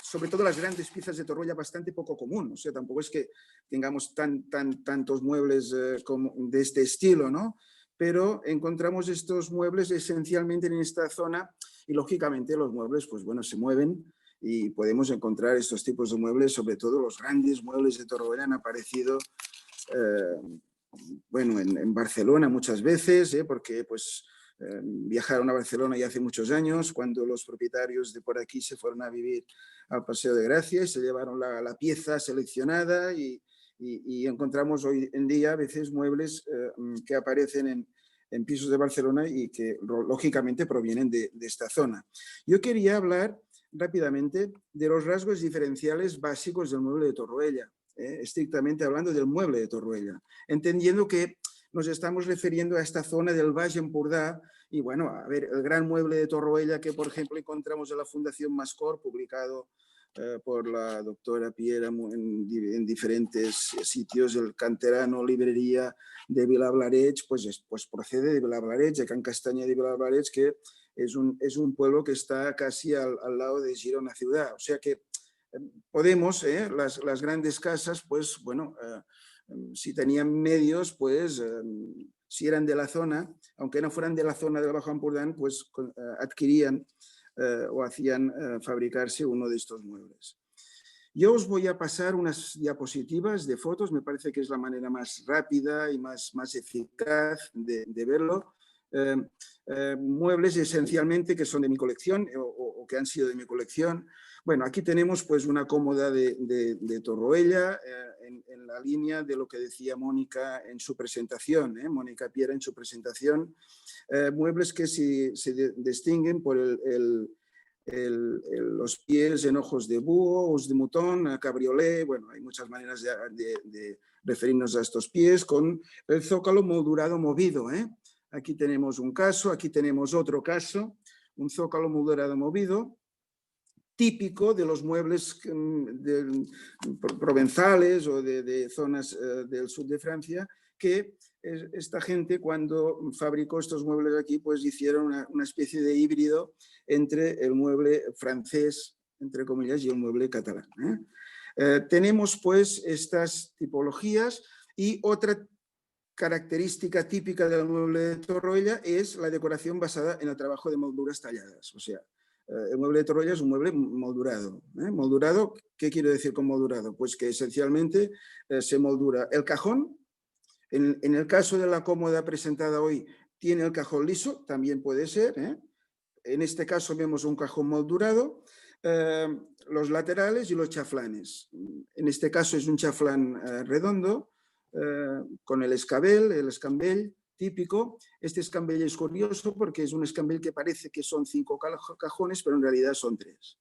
Speaker 3: sobre todo las grandes piezas de Torroella, bastante poco común. O sea, tampoco es que tengamos tantos muebles de este estilo, ¿no? Pero encontramos estos muebles esencialmente en esta zona y, lógicamente, los muebles, pues bueno, se mueven y podemos encontrar estos tipos de muebles. Sobre todo los grandes muebles de Torroella han aparecido bueno, en Barcelona muchas veces, porque pues viajaron a Barcelona ya hace muchos años, cuando los propietarios de por aquí se fueron a vivir al Paseo de Gracia y se llevaron la pieza seleccionada y encontramos hoy en día a veces muebles que aparecen en pisos de Barcelona y que lógicamente provienen de esta zona. Yo quería hablar rápidamente de los rasgos diferenciales básicos del mueble de Torroella, estrictamente hablando del mueble de Torroella, entendiendo que nos estamos refiriendo a esta zona del Baix Empordà y bueno, a ver, el gran mueble de Torroella que por ejemplo encontramos en la Fundación Mascor, publicado por la doctora Piera en diferentes sitios, el Canterano Librería de Vilablareix, pues procede de Vilablareix, de Can Castanya de Vilablareix, que es un pueblo que está casi al lado de Girona ciudad. O sea que podemos, las grandes casas, pues bueno, si tenían medios, pues si eran de la zona, aunque no fueran de la zona del Bajo Ampurdán, pues adquirían o hacían fabricarse uno de estos muebles. Yo os voy a pasar unas diapositivas de fotos, me parece que es la manera más rápida y más eficaz de verlo. Muebles esencialmente que son de mi colección o que han sido de mi colección. Bueno, aquí tenemos pues una cómoda de Torroella en la línea de lo que decía Mónica en su presentación, Mónica Piera en su presentación. Muebles que se distinguen por los pies en ojos de búho, ojos de mutón, cabriolé. Bueno, hay muchas maneras de referirnos a estos pies, con el zócalo moldurado movido. Aquí tenemos un caso, aquí tenemos otro caso, un zócalo moldurado movido, típico de los muebles provenzales o de zonas del sur de Francia, que esta gente cuando fabricó estos muebles aquí pues hicieron una especie de híbrido entre el mueble francés, entre comillas, y el mueble catalán. Tenemos pues estas tipologías y otra característica típica del mueble de Torroella es la decoración basada en el trabajo de molduras talladas. O sea, el mueble de Torroella es un mueble moldurado. ¿Moldurado? ¿Qué quiero decir con moldurado? Pues que esencialmente se moldura el cajón. En el caso de la cómoda presentada hoy, tiene el cajón liso, también puede ser. En este caso vemos un cajón moldurado, los laterales y los chaflanes. En este caso es un chaflán redondo, con el escambell típico. Este escambell es curioso porque es un escambell que parece que son 5 cajones, pero en realidad son 3.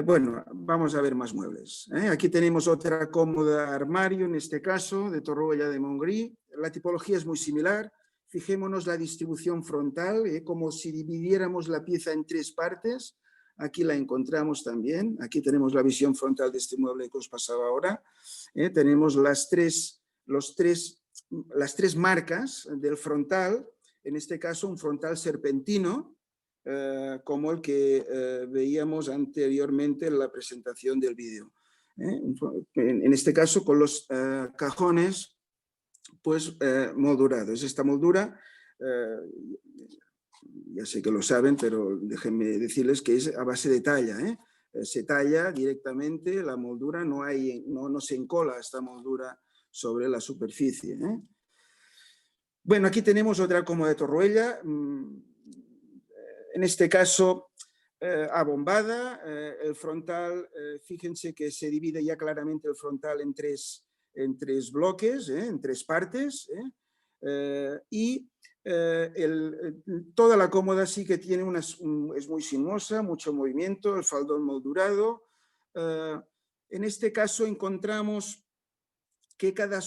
Speaker 3: Bueno, vamos a ver más muebles. Aquí tenemos otra cómoda armario, en este caso, de Torroella de Montgrí. La tipología es muy similar. Fijémonos la distribución frontal, como si dividiéramos la pieza en 3 partes. Aquí la encontramos también. Aquí tenemos la visión frontal de este mueble que os pasaba ahora. Tenemos las tres marcas del frontal, en este caso un frontal serpentino, como el que veíamos anteriormente en la presentación del vídeo. En este caso con los cajones pues moldurados. Esta moldura, ya sé que lo saben, pero déjenme decirles que es a base de talla. Se talla directamente la moldura, no se encola esta moldura sobre la superficie. Bueno, aquí tenemos otra cómoda de Torroella, en este caso abombada, el frontal, fíjense que se divide ya claramente el frontal en tres bloques, en 3 partes, y toda la cómoda sí que tiene es muy sinuosa, mucho movimiento, el faldón moldurado. En este caso encontramos que cada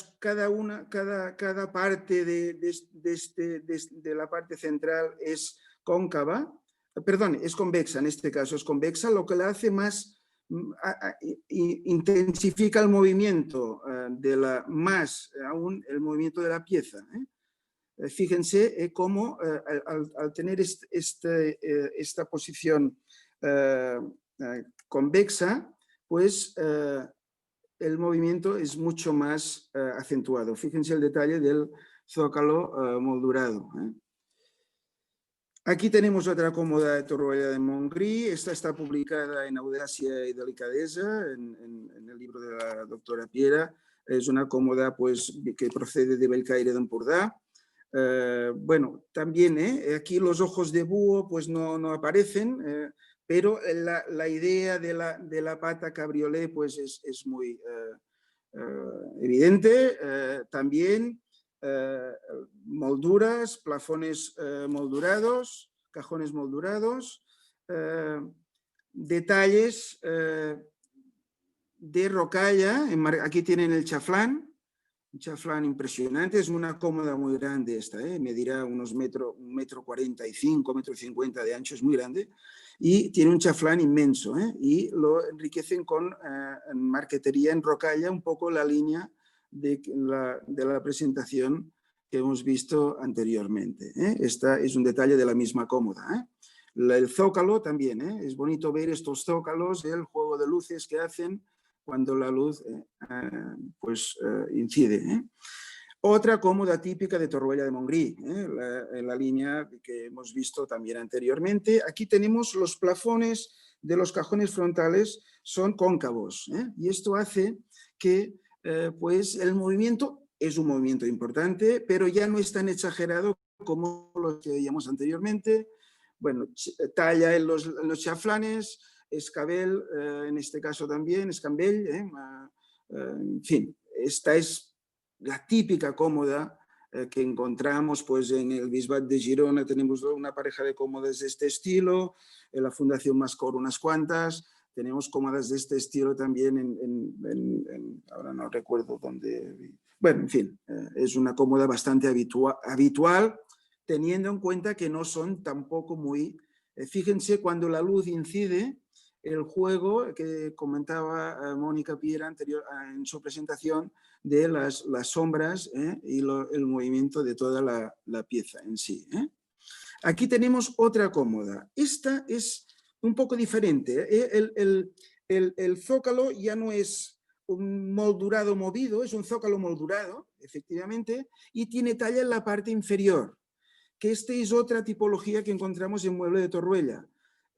Speaker 3: parte de la parte central es cóncava, perdón, es convexa, en este caso es convexa, lo que la hace más, intensifica el movimiento, más aún el movimiento de la pieza. Fíjense cómo al tener esta posición convexa, pues el movimiento es mucho más acentuado. Fíjense el detalle del zócalo moldurado. Aquí tenemos otra cómoda de Torroella de Montgrí. Esta está publicada en Audacia y Delicadeza, en el libro de la doctora Piera. Es una cómoda pues, que procede de Bellcaire d'Empordà. Bueno, también aquí los ojos de búho pues no aparecen, pero la idea de la pata cabriolé pues es muy evidente. También molduras, plafones moldurados, cajones moldurados, detalles de rocalla. Aquí tienen el chaflán. Un chaflán impresionante, es una cómoda muy grande esta, medirá unos 1,45 m, 1,50 m de ancho, es muy grande, y tiene un chaflán inmenso, y lo enriquecen con marquetería en rocalla, un poco la línea de la presentación que hemos visto anteriormente. Esta es un detalle de la misma cómoda. El zócalo también, es bonito ver estos zócalos, el juego de luces que hacen cuando la luz incide. Otra cómoda típica de Torroella de Montgrí, la línea que hemos visto también anteriormente. Aquí tenemos los plafones de los cajones frontales, son cóncavos, y esto hace que el movimiento es un movimiento importante, pero ya no es tan exagerado como lo que veíamos anteriormente. Bueno, talla en los chaflanes, escabel, en este caso también, escambell, en fin, esta es la típica cómoda que encontramos pues, en el Bisbat de Girona, tenemos una pareja de cómodas de este estilo, en la Fundación Mascor unas cuantas, tenemos cómodas de este estilo también ahora no recuerdo dónde, bueno, en fin, es una cómoda bastante habitual, teniendo en cuenta que no son tampoco muy, fíjense cuando la luz incide, el juego que comentaba Mónica Piera en su presentación de las sombras y el movimiento de toda la pieza en sí. Aquí tenemos otra cómoda. Esta es un poco diferente. El zócalo ya no es un moldurado movido, es un zócalo moldurado, efectivamente, y tiene talla en la parte inferior, que esta es otra tipología que encontramos en mueble de Torroella.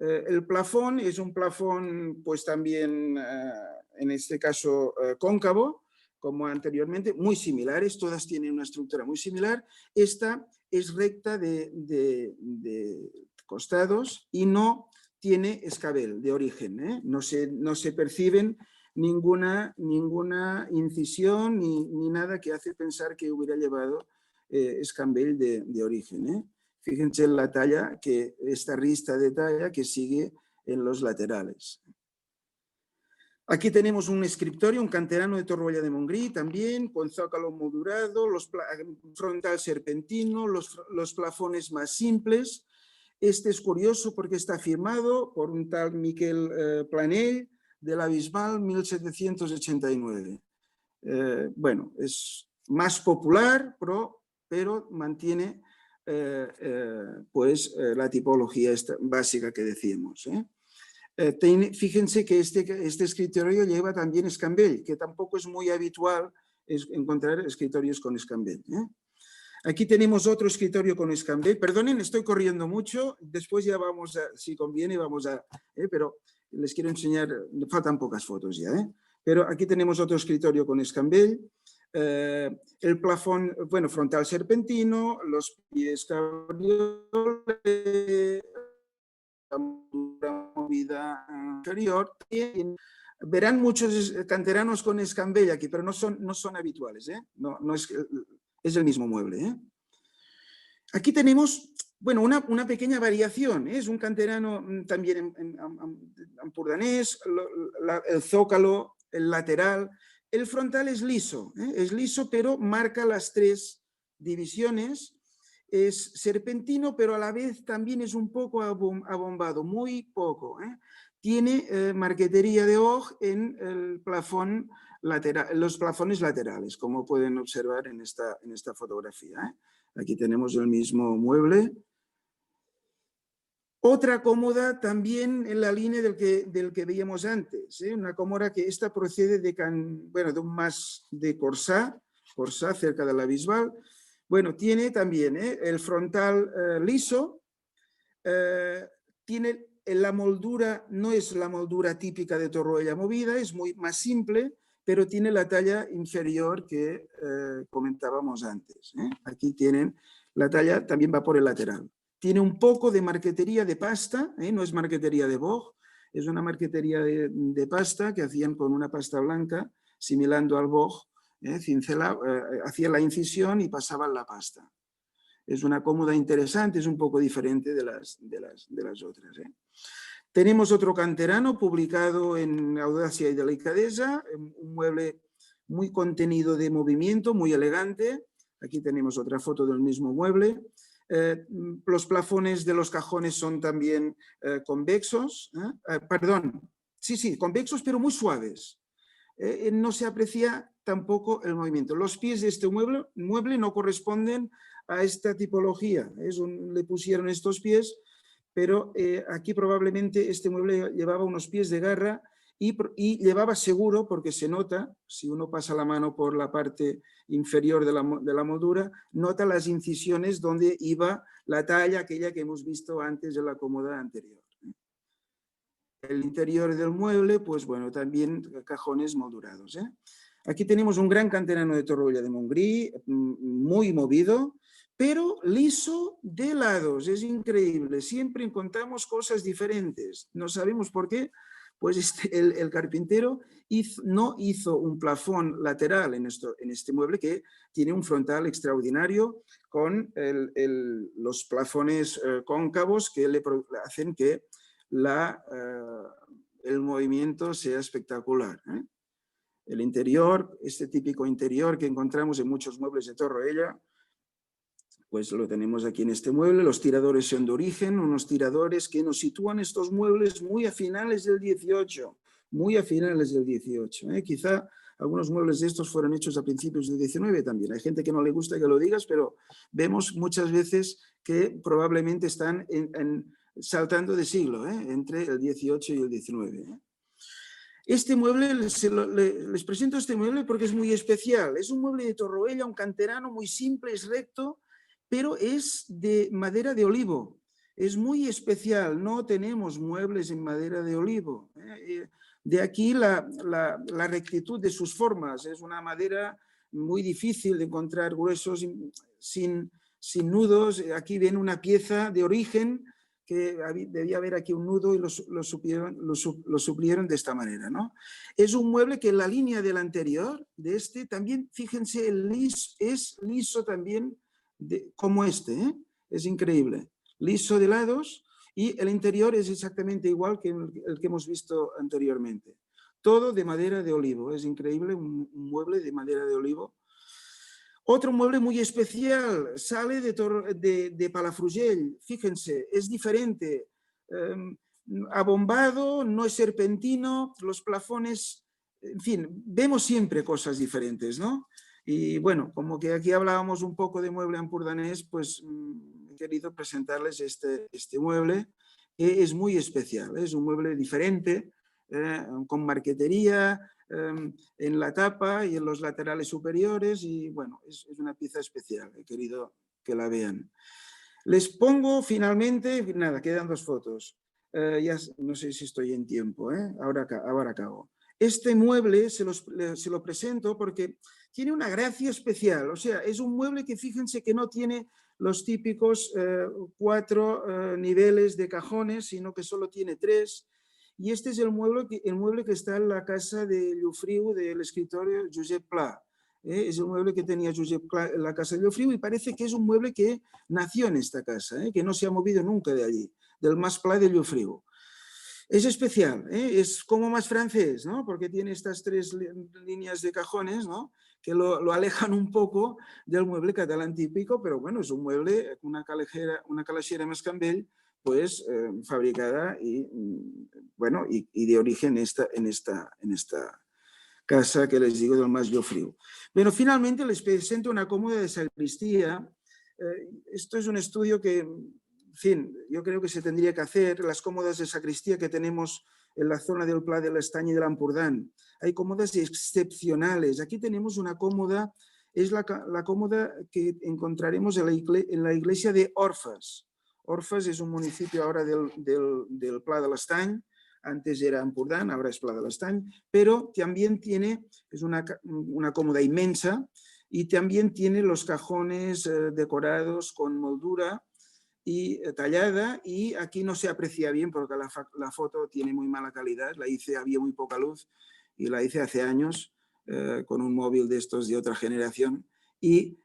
Speaker 3: El plafón es un plafón, pues también, en este caso, cóncavo, como anteriormente, muy similares, todas tienen una estructura muy similar. Esta es recta de costados y no tiene escabel de origen, no se perciben ninguna incisión ni nada que hace pensar que hubiera llevado escambell de origen. Fíjense en la talla, esta rista de talla que sigue en los laterales. Aquí tenemos un escritorio, un canterano de Torroella de Montgrí también, con zócalo moldurado, frontal serpentino, los plafones más simples. Este es curioso porque está firmado por un tal Miquel Planell de la Bisbal 1789. Bueno, es más popular, pero mantiene la tipología básica que decíamos. Fíjense que este escritorio lleva también escambell, que tampoco es muy habitual encontrar escritorios con escambell. Aquí tenemos otro escritorio con escambell. Perdonen, estoy corriendo mucho, después ya vamos a, si conviene, vamos a... pero les quiero enseñar, faltan pocas fotos ya. Pero aquí tenemos otro escritorio con escambell. El plafón, bueno, frontal serpentino, los pies cabriolet, la movida inferior. Verán muchos canteranos con escambell aquí, pero no son habituales, no es el mismo mueble. Aquí tenemos, bueno, una pequeña variación, es un canterano también ampurdanés, el zócalo, el lateral. El frontal es liso, pero marca las tres divisiones. Es serpentino, pero a la vez también es un poco abombado, muy poco. Tiene marquetería de hoj en el plafón lateral, los plafones laterales, como pueden observar en esta fotografía. Aquí tenemos el mismo mueble. Otra cómoda también en la línea del que veíamos antes, una cómoda que esta procede de un mas de Corsá, cerca de la Bisbal. Bueno, tiene también el frontal liso, tiene la moldura, no es la moldura típica de Torroella movida, es más simple, pero tiene la talla inferior que comentábamos antes. Aquí tienen la talla, también va por el lateral. Tiene un poco de marquetería de pasta, no es marquetería de boj, es una marquetería de pasta que hacían con una pasta blanca, similando al boj, hacía la incisión y pasaba la pasta. Es una cómoda interesante, es un poco diferente de las otras. Tenemos otro canterano publicado en Audacia y Delicadeza, un mueble muy contenido de movimiento, muy elegante. Aquí tenemos otra foto del mismo mueble. Los plafones de los cajones son también convexos, convexos pero muy suaves. No se aprecia tampoco el movimiento. Los pies de este mueble no corresponden a esta tipología. Le pusieron estos pies, pero aquí probablemente este mueble llevaba unos pies de garra y llevaba seguro, porque se nota, si uno pasa la mano por la parte inferior de la moldura, nota las incisiones donde iba la talla, aquella que hemos visto antes de la cómoda anterior. El interior del mueble, pues bueno, también cajones moldurados. Aquí tenemos un gran canterano de Torroella de Montgrí, muy movido, pero liso de lados. Es increíble, siempre encontramos cosas diferentes. No sabemos por qué. Pues el carpintero no hizo un plafón lateral en este mueble, que tiene un frontal extraordinario con los plafones cóncavos que le hacen que el movimiento sea espectacular. El interior, este típico interior que encontramos en muchos muebles de Torroella, pues lo tenemos aquí en este mueble. Los tiradores son de origen, unos tiradores que nos sitúan estos muebles muy a finales del 18, muy a finales del 18. Quizá algunos muebles de estos fueron hechos a principios del 19 también. Hay gente que no le gusta que lo digas, pero vemos muchas veces que probablemente están saltando de siglo, entre el 18 y el 19. Este mueble, les presento este mueble porque es muy especial. Es un mueble de Torroella, un canterano muy simple, es recto, pero es de madera de olivo. Es muy especial, no tenemos muebles en madera de olivo. De aquí la rectitud de sus formas. Es una madera muy difícil de encontrar, gruesos, sin nudos. Aquí ven una pieza de origen, que debía haber aquí un nudo y lo suplieron de esta manera, ¿no? Es un mueble que en la línea del anterior, de este, también, fíjense, es liso también, como este, es increíble. Liso de lados, y el interior es exactamente igual que el que hemos visto anteriormente. Todo de madera de olivo, es increíble, un mueble de madera de olivo. Otro mueble muy especial, sale de Palafrugell, fíjense, es diferente, abombado, no es serpentino, los plafones, en fin, vemos siempre cosas diferentes, ¿no? Y bueno, como que aquí hablábamos un poco de mueble ampurdanés, pues he querido presentarles este mueble, que es muy especial, es un mueble diferente, con marquetería, en la tapa y en los laterales superiores, y bueno, es una pieza especial, he querido que la vean. Les pongo finalmente, nada, quedan dos fotos, ya no sé si estoy en tiempo, ahora acabo. Este mueble se lo presento porque tiene una gracia especial, o sea, es un mueble que fíjense que no tiene los típicos 4 niveles de cajones, sino que solo tiene 3. Y este es el mueble que está en la casa de Llofriu, del escritor Josep Pla. Es el mueble que tenía Josep Pla en la casa de Llofriu, y parece que es un mueble que nació en esta casa, que no se ha movido nunca de allí, del Mas Pla de Llofriu. Es especial, es como más francés, ¿no? Porque tiene estas 3 líneas de cajones, ¿no? Que lo alejan un poco del mueble catalán típico, pero bueno, es un mueble, una calaixera Mascambell, pues fabricada y bueno, y de origen en esta casa que les digo del Mas Llofriu. Bueno, finalmente les presento una cómoda de sacristía. Esto es un estudio que, en fin, yo creo que se tendría que hacer. Las cómodas de sacristía que tenemos en la zona del Pla de l'Estany y del Ampurdán, hay cómodas excepcionales. Aquí tenemos una cómoda, es la cómoda que encontraremos en la iglesia de Orfas. Orfas es un municipio ahora del Pla de l'Estany, antes era Ampurdán, ahora es Pla de l'Estany, pero también es una cómoda inmensa, y también tiene los cajones decorados con moldura y tallada, y aquí no se aprecia bien porque la foto tiene muy mala calidad, había muy poca luz y la hice hace años, con un móvil de estos de otra generación. Y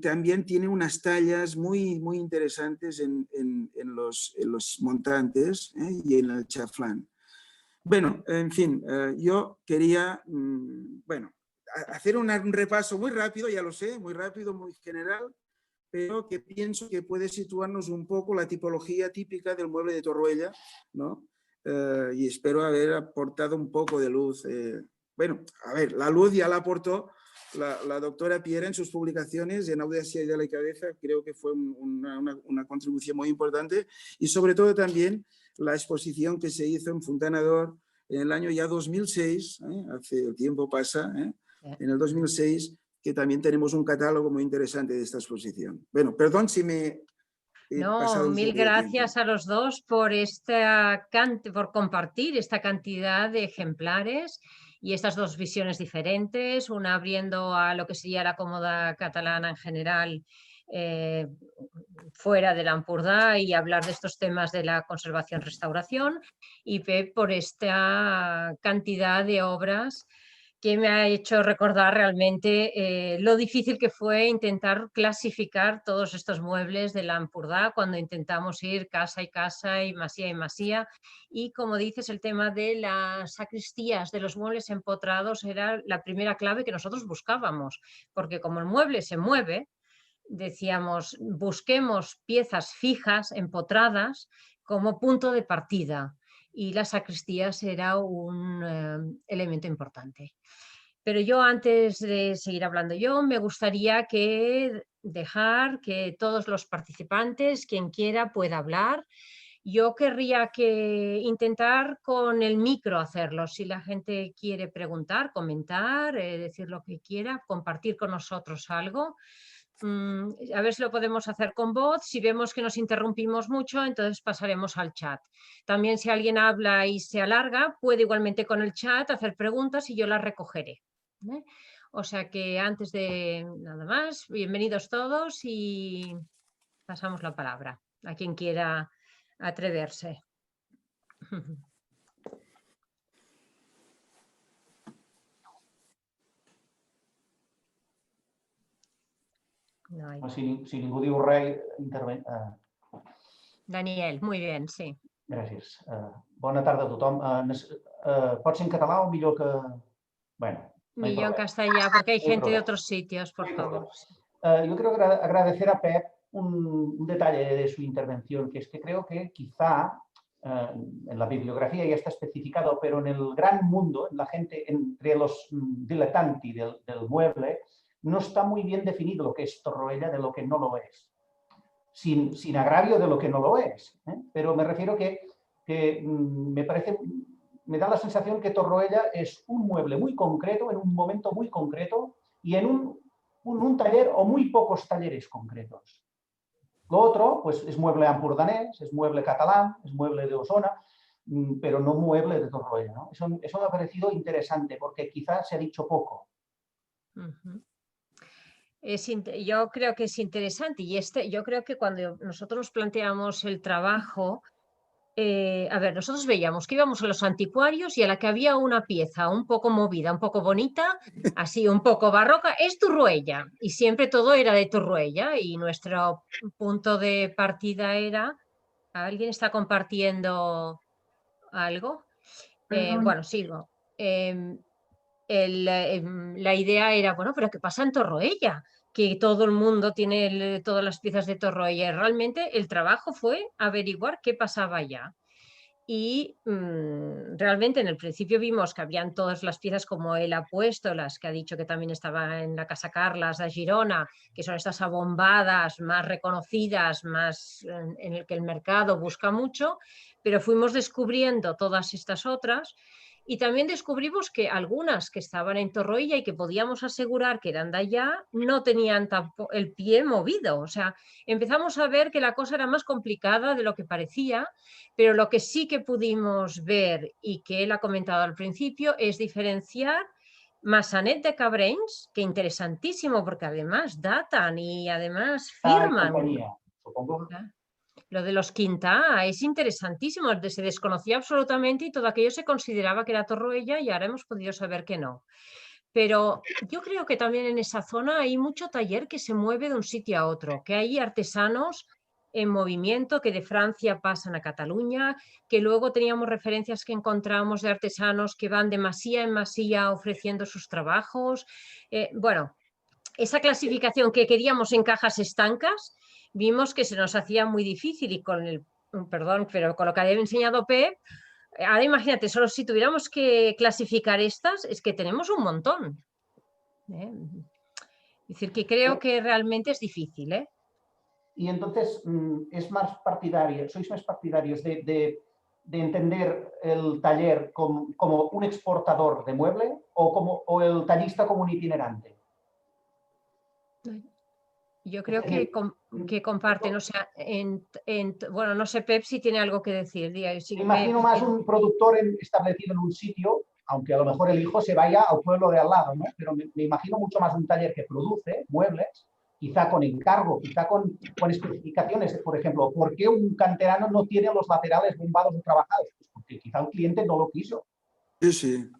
Speaker 3: también tiene unas tallas muy, muy interesantes en los montantes y en el chaflán. Bueno, en fin, yo quería hacer un repaso muy rápido, ya lo sé, muy rápido, muy general, pero que pienso que puede situarnos un poco la tipología típica del mueble de Torroella, ¿no? Y espero haber aportado un poco de luz. Bueno, a ver, la luz ya la aportó la doctora Piera en sus publicaciones en Audacia y de la Cabeza, creo que fue una contribución muy importante, y sobre todo también la exposición que se hizo en Fontana d'Or en el año ya 2006, hace el tiempo pasa, en el 2006, que también tenemos un catálogo muy interesante de esta exposición. Bueno, perdón si me he pasado un
Speaker 1: mil
Speaker 3: poco de
Speaker 1: gracias
Speaker 3: tiempo.
Speaker 1: a los dos por compartir esta cantidad de ejemplares y estas dos visiones diferentes, una abriendo a lo que sería la cómoda catalana en general, fuera del Ampurdá, y hablar de estos temas de la conservación-restauración, y Pep por esta cantidad de obras que me ha hecho recordar realmente lo difícil que fue intentar clasificar todos estos muebles de la Ampurdá cuando intentamos ir casa y masía. Y como dices, el tema de las sacristías, de los muebles empotrados, era la primera clave que nosotros buscábamos, porque como el mueble se mueve, decíamos, busquemos piezas fijas, empotradas, como punto de partida. Y las sacristías era un elemento importante. Pero yo, antes de seguir hablando me gustaría dejar que todos los participantes, quien quiera, pueda hablar. Yo querría intentar con el micro hacerlo. Si la gente quiere preguntar, comentar, decir lo que quiera, compartir con nosotros algo. A ver si lo podemos hacer con voz. Si vemos que nos interrumpimos mucho, entonces pasaremos al chat. También, si alguien habla y se alarga, puede igualmente con el chat hacer preguntas y yo las recogeré. O sea que, antes de nada más, bienvenidos todos y pasamos la palabra a quien quiera atreverse. No hay.
Speaker 4: Si ningú diu res,
Speaker 1: Daniel, muy bien, sí.
Speaker 4: Gràcies. Bona tarda a tothom. Pot ser en català o millor que... Bueno, no hay
Speaker 1: Y yo en
Speaker 4: problema.
Speaker 1: castellano, porque hay
Speaker 4: No hay
Speaker 1: gente de
Speaker 4: problema.
Speaker 1: otros sitios, por
Speaker 4: No hay
Speaker 1: favor.
Speaker 4: problema. Yo creo que agradecer a Pep un detalle de su intervención, que es que creo que quizá en la bibliografía ya está especificado, pero en el gran mundo, en la gente, entre los dilettanti del mueble, no está muy bien definido lo que es Torroella de lo que no lo es. Sin agravio de lo que no lo es. Pero me refiero que me da la sensación que Torroella es un mueble muy concreto, en un momento muy concreto y en un taller o muy pocos talleres concretos. Lo otro, pues, es mueble ampurdanés, es mueble catalán, es mueble de Osona, pero no mueble de Torroella, ¿no? Eso me ha parecido interesante porque quizás se ha dicho poco.
Speaker 1: Yo creo que es interesante, y yo creo que cuando nosotros planteamos el trabajo, a ver, nosotros veíamos que íbamos a los anticuarios y a la que había una pieza un poco movida, un poco bonita, así un poco barroca, es Torroella, y siempre todo era de Torroella, y nuestro punto de partida era... ¿Alguien está compartiendo algo? Bueno, sigo. La idea era, bueno, pero ¿qué pasa en Torroella? Que todo el mundo tiene todas las piezas de Torroella. Y realmente el trabajo fue averiguar qué pasaba allá. Y realmente en el principio vimos que habían todas las piezas como él ha puesto, las que ha dicho que también estaba en la Casa Carlas de Girona, que son estas abombadas más reconocidas, más en el que el mercado busca mucho, pero fuimos descubriendo todas estas otras. Y también descubrimos que algunas que estaban en Torroella y que podíamos asegurar que eran de allá, no tenían tampoco el pie movido. O sea, empezamos a ver que la cosa era más complicada de lo que parecía, pero lo que sí que pudimos ver, y que él ha comentado al principio, es diferenciar Massanet de Cabrenys, que interesantísimo, porque además datan y además firman.
Speaker 4: Compañía, supongo.
Speaker 1: Lo de los Quintà es interesantísimo, se desconocía absolutamente y todo aquello se consideraba que era Torroella, y ahora hemos podido saber que no. Pero yo creo que también en esa zona hay mucho taller que se mueve de un sitio a otro, que hay artesanos en movimiento que de Francia pasan a Cataluña, que luego teníamos referencias que encontramos de artesanos que van de masía en masía ofreciendo sus trabajos. Bueno, esa clasificación que queríamos en cajas estancas, vimos que se nos hacía muy difícil y con el, perdón, pero con lo que había enseñado Pep, ahora imagínate, solo si tuviéramos que clasificar estas, es que tenemos un montón. Es decir, que creo que realmente es difícil, ¿eh?
Speaker 4: Y entonces, ¿sois más partidarios de entender el taller como un exportador de mueble o el tallista como un itinerante?
Speaker 1: Yo creo que comparten, o sea, bueno, no sé, Pep, si tiene algo que decir.
Speaker 4: Me imagino más un productor establecido en un sitio, aunque a lo mejor el hijo se vaya al pueblo de al lado, ¿no? Pero me imagino mucho más un taller que produce muebles, quizá con encargo, quizá con especificaciones. Por ejemplo, ¿por qué un canterano no tiene los laterales bombados o trabajados? Pues porque quizá un cliente no lo quiso.
Speaker 3: Sí, sí.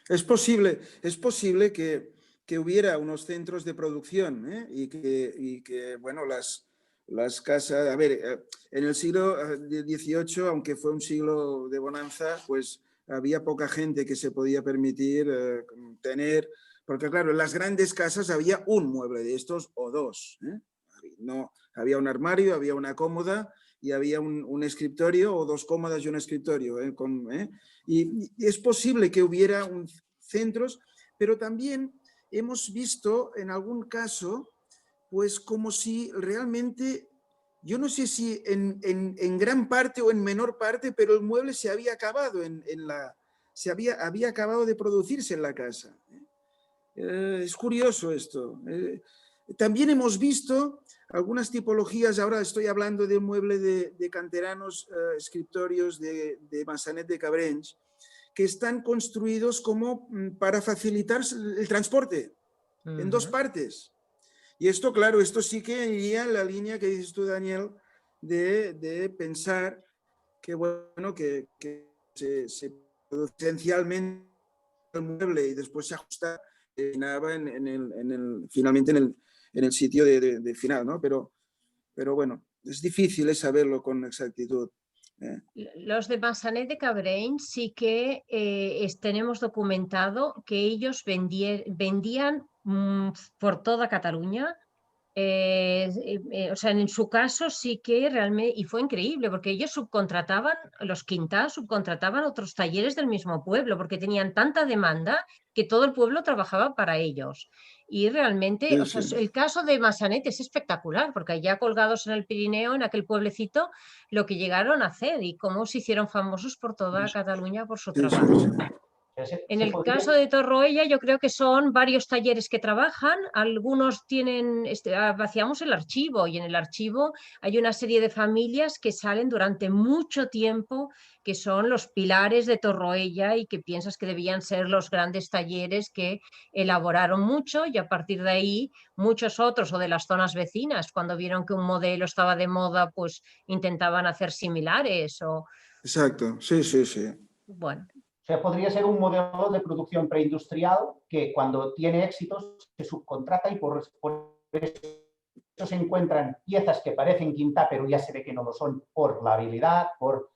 Speaker 3: Es posible que hubiera unos centros de producción, ¿eh? y que bueno, las casas, a ver, en el siglo XVIII, aunque fue un siglo de bonanza, pues había poca gente que se podía permitir tener, porque claro, en las grandes casas había un mueble de estos o dos, ¿eh? No, había un armario, había una cómoda y había un escritorio o dos cómodas y un escritorio, ¿eh? Y es posible que hubiera centros, pero también hemos visto en algún caso, pues como si realmente, yo no sé si en gran parte o en menor parte, pero el mueble se había acabado había acabado de producirse en la casa. Es curioso esto. También hemos visto algunas tipologías, ahora estoy hablando de un mueble de canteranos, escritorios de Massanet de Cabrenys, que están construidos como para facilitar el transporte en dos partes. Y esto, claro, esto sí que iría en la línea que dices tú, Daniel, de pensar que, bueno, que se produce esencialmente el mueble y después se ajusta finalmente en el sitio de final, ¿no? Pero bueno, es difícil saberlo con exactitud.
Speaker 1: Los de Massanet de Cabrenys sí que tenemos documentado que ellos vendían por toda Cataluña. O sea, en su caso sí que realmente, y fue increíble, porque ellos subcontrataban, los Quintás subcontrataban otros talleres del mismo pueblo, porque tenían tanta demanda que todo el pueblo trabajaba para ellos. Y realmente,
Speaker 3: Sí,
Speaker 1: o sea,
Speaker 3: sí.
Speaker 1: el caso de Massanet es espectacular, porque allá colgados en el Pirineo, en aquel pueblecito, lo que llegaron a hacer y cómo se hicieron famosos por toda Cataluña por su trabajo. En el caso de Torroella, yo creo que son varios talleres que trabajan, algunos tienen, vaciamos el archivo y en el archivo hay una serie de familias que salen durante mucho tiempo, que son los pilares de Torroella y que piensas que debían ser los grandes talleres que elaboraron mucho y a partir de ahí muchos otros o de las zonas vecinas, cuando vieron que un modelo estaba de moda, pues intentaban hacer similares o...
Speaker 3: Exacto, sí, sí, sí.
Speaker 1: Bueno.
Speaker 4: O sea, podría ser un modelo de producción preindustrial que cuando tiene éxitos se subcontrata y por eso se encuentran piezas que parecen Quintá, pero ya se ve que no lo son por la habilidad, por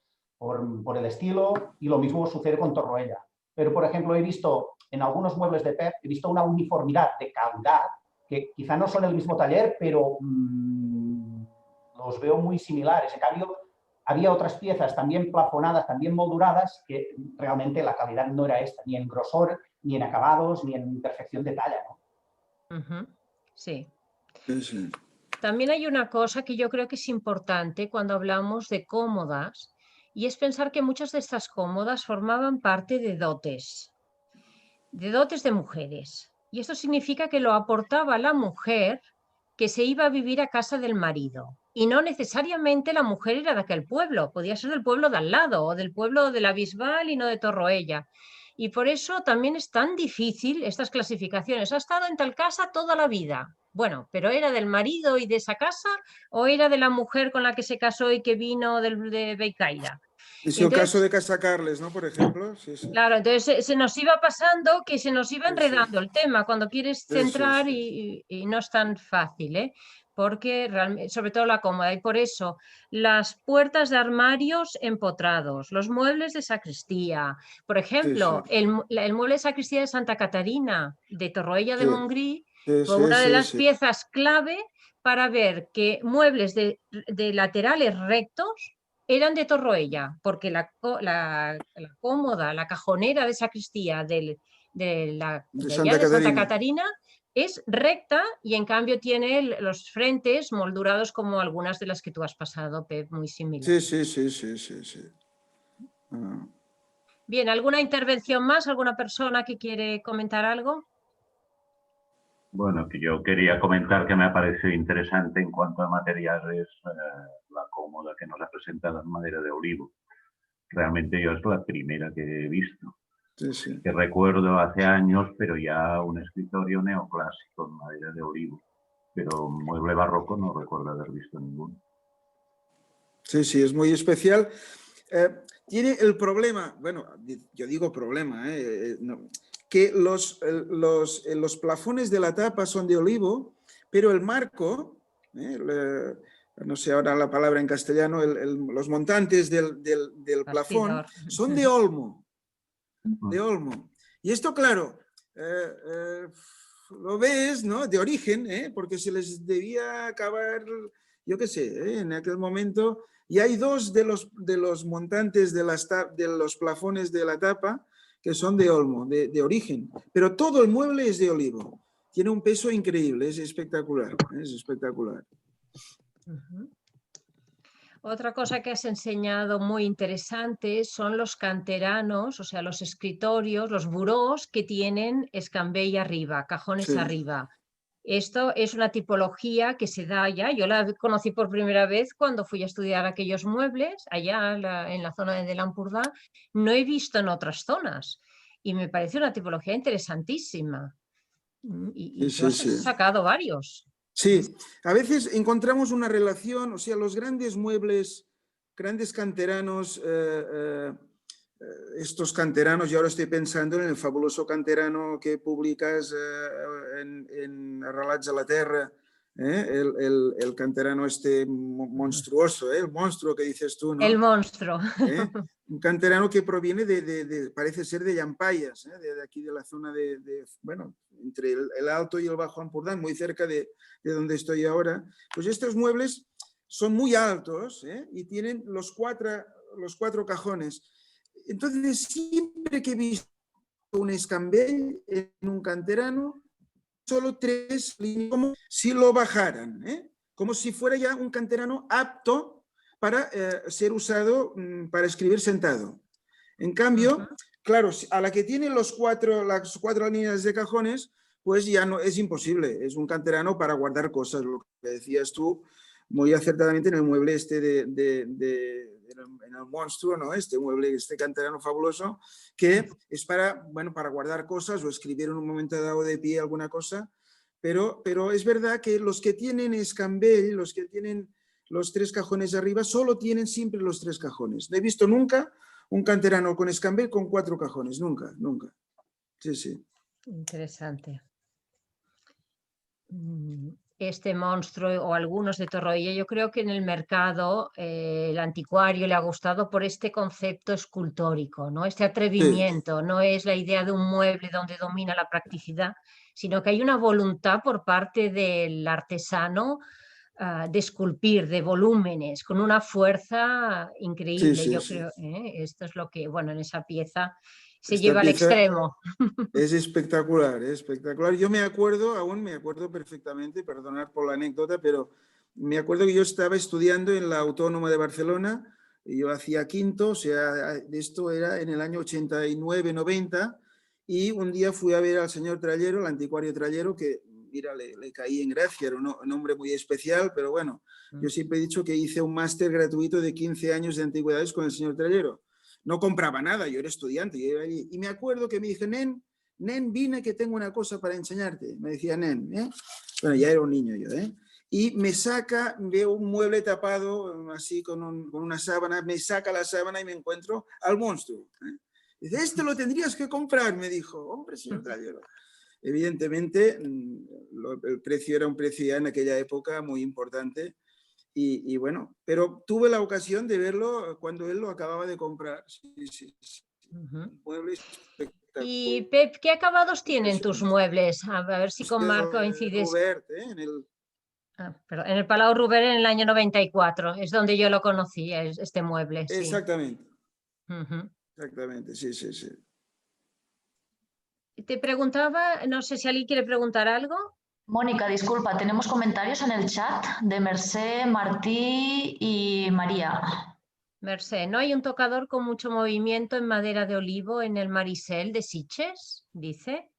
Speaker 4: el estilo, y lo mismo sucede con Torroella. Pero, por ejemplo, he visto en algunos muebles de Pep, he visto una uniformidad de calidad que quizá no son el mismo taller, pero los veo muy similares. En cambio, había otras piezas también plafonadas, también molduradas, que realmente la calidad no era esta, ni en grosor, ni en acabados, ni en perfección de talla, ¿no?
Speaker 1: Sí.
Speaker 3: Sí.
Speaker 1: También hay una cosa que yo creo que es importante cuando hablamos de cómodas, y es pensar que muchas de estas cómodas formaban parte de dotes de mujeres. Y esto significa que lo aportaba la mujer que se iba a vivir a casa del marido. Y no necesariamente la mujer era de aquel pueblo, podía ser del pueblo de al lado o del pueblo de la Bisbal y no de Torroella. Y por eso también es tan difícil estas clasificaciones. Ha estado en tal casa toda la vida. Bueno, pero ¿era del marido y de esa casa o era de la mujer con la que se casó y que vino de Becaira?
Speaker 3: Es el caso de Casacarles, ¿no? Por ejemplo. Sí, sí.
Speaker 1: Claro, entonces se nos iba pasando que se nos iba
Speaker 3: Sí, sí.
Speaker 1: enredando el tema cuando quieres
Speaker 3: Sí, sí,
Speaker 1: centrar
Speaker 3: sí.
Speaker 1: y no es tan fácil, ¿eh? Porque realmente, sobre todo la cómoda, y por eso las puertas de armarios empotrados, los muebles de sacristía, por
Speaker 3: Sí,
Speaker 1: ejemplo,
Speaker 3: sí.
Speaker 1: el mueble de sacristía de Santa Catarina, de Torroella de
Speaker 3: Sí,
Speaker 1: Montgrí,
Speaker 3: sí,
Speaker 1: fue
Speaker 3: sí,
Speaker 1: una de
Speaker 3: sí,
Speaker 1: las
Speaker 3: sí.
Speaker 1: piezas clave para ver que muebles de laterales rectos eran de Torroella, porque la cómoda, la cajonera de sacristía de
Speaker 3: De
Speaker 1: allá
Speaker 3: Santa
Speaker 1: de Santa
Speaker 3: Catarina.
Speaker 1: Catarina es recta y en cambio tiene los frentes moldurados como algunas de las que tú has pasado, Pep, muy
Speaker 3: Sí,
Speaker 1: similares.
Speaker 3: sí, sí, sí, sí, sí. Ah.
Speaker 1: Bien, ¿alguna intervención más? ¿Alguna persona que quiere comentar algo?
Speaker 2: Bueno, que yo quería comentar que me ha parecido interesante en cuanto a materiales la cómoda que nos ha presentado en madera de olivo. Realmente yo es la primera que he visto.
Speaker 3: Sí, sí.
Speaker 2: Que recuerdo hace años, pero ya un escritorio neoclásico en madera de olivo. Pero mueble barroco no recuerdo haber visto ninguno.
Speaker 3: Sí, sí, es muy especial. Tiene el problema, bueno, yo digo problema, no, que los plafones de la tapa son de olivo, pero el marco, no sé ahora la palabra en castellano, los montantes del plafón
Speaker 1: Bastidor.
Speaker 3: son de olmo, de olmo. Y esto, claro, lo ves, ¿no? De origen, porque se les debía acabar, yo qué sé, en aquel momento. Y hay dos de los montantes de los plafones de la tapa que son de olmo, de origen. Pero todo el mueble es de olivo. Tiene un peso increíble, es espectacular, es espectacular.
Speaker 1: Otra cosa que has enseñado muy interesante son los canteranos, o sea, los escritorios, los burós que tienen escambell arriba, cajones
Speaker 3: Sí.
Speaker 1: arriba. Esto es una tipología que se da allá. Yo la conocí por primera vez cuando fui a estudiar aquellos muebles allá en la zona de Lampurdá. No he visto en otras zonas y me parece una tipología interesantísima. Y tú
Speaker 3: Sí,
Speaker 1: has
Speaker 3: sí.
Speaker 1: sacado varios.
Speaker 3: Sí, a veces encontramos una relación, o sea, los grandes muebles, grandes canteranos, estos canteranos, yo ahora estoy pensando en el fabuloso canterano que publicas en Arrelats a la Terra, el canterano este monstruoso, el monstruo que dices tú, ¿no?
Speaker 1: El monstruo.
Speaker 3: Un canterano que proviene parece ser de Llampayas, de aquí de la zona bueno, entre el Alto y el Bajo Ampurdán, muy cerca de donde estoy ahora. Pues estos muebles son muy altos y tienen los cuatro cajones. Entonces, siempre que he visto un escambell en un canterano, solo 3 líneas, como si lo bajaran, como si fuera ya un canterano apto para ser usado para escribir sentado. En cambio, claro, a la que tiene las cuatro líneas de cajones, pues ya no es imposible, es un canterano para guardar cosas, lo que decías tú muy acertadamente en el mueble este en el monstruo, ¿no? Este canterano fabuloso, que es para guardar cosas o escribir en un momento dado de pie alguna cosa, pero es verdad que los que tienen escambell, los que tienen los 3 cajones arriba, solo tienen siempre los 3 cajones. No he visto nunca un canterano con escambell con 4 cajones, nunca, nunca. Sí, sí.
Speaker 1: Interesante. Este monstruo o algunos de Torroella, yo creo que en el mercado el anticuario le ha gustado por este concepto escultórico, ¿no? Este atrevimiento, no es la idea de un mueble donde domina la practicidad, sino que hay una voluntad por parte del artesano de esculpir, de volúmenes, con una fuerza increíble.
Speaker 3: Sí,
Speaker 1: Yo
Speaker 3: sí.
Speaker 1: creo, esto es lo que, bueno, en esa pieza se
Speaker 3: Esta
Speaker 1: lleva al
Speaker 3: pieza
Speaker 1: extremo.
Speaker 3: es espectacular, es espectacular. Yo aún me acuerdo perfectamente, perdonad por la anécdota, pero me acuerdo que yo estaba estudiando en la Autónoma de Barcelona, y yo hacía quinto, o sea, esto era en el año 89, 90, y un día fui a ver al señor Trallero, el anticuario Trallero, que, mira, le caí en gracia, era un hombre muy especial, pero bueno, yo siempre he dicho que hice un máster gratuito de 15 años de antigüedades con el señor Trallero. No compraba nada, yo era estudiante, y me acuerdo que me dije, nen, vine que tengo una cosa para enseñarte, me decía nen, bueno, ya era un niño yo, y me saca, veo un mueble tapado así con una sábana, me saca la sábana y me encuentro al monstruo. Dice, este lo tendrías que comprar, me dijo. Hombre, señor Trayero. Evidentemente, el precio era un precio ya en aquella época muy importante y bueno, pero tuve la ocasión de verlo cuando él lo acababa de comprar. Sí, sí, sí. Un mueble espectacular.
Speaker 1: Y Pep, ¿qué acabados tienen tus muebles? A ver si con Marc coincides.
Speaker 3: Robert,
Speaker 1: En el Palau Robert en el año 94, es donde yo lo conocí, este mueble. Sí.
Speaker 3: Exactamente. Exactamente, sí, sí, sí.
Speaker 1: Te preguntaba, no sé si alguien quiere preguntar algo.
Speaker 5: Mónica, disculpa, tenemos comentarios en el chat de Mercé, Martí y María.
Speaker 1: Mercé, ¿no hay un tocador con mucho movimiento en madera de olivo en el Marisel de Sitges? Dice,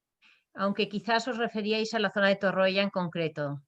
Speaker 1: aunque quizás os referíais a la zona de Torroella en concreto.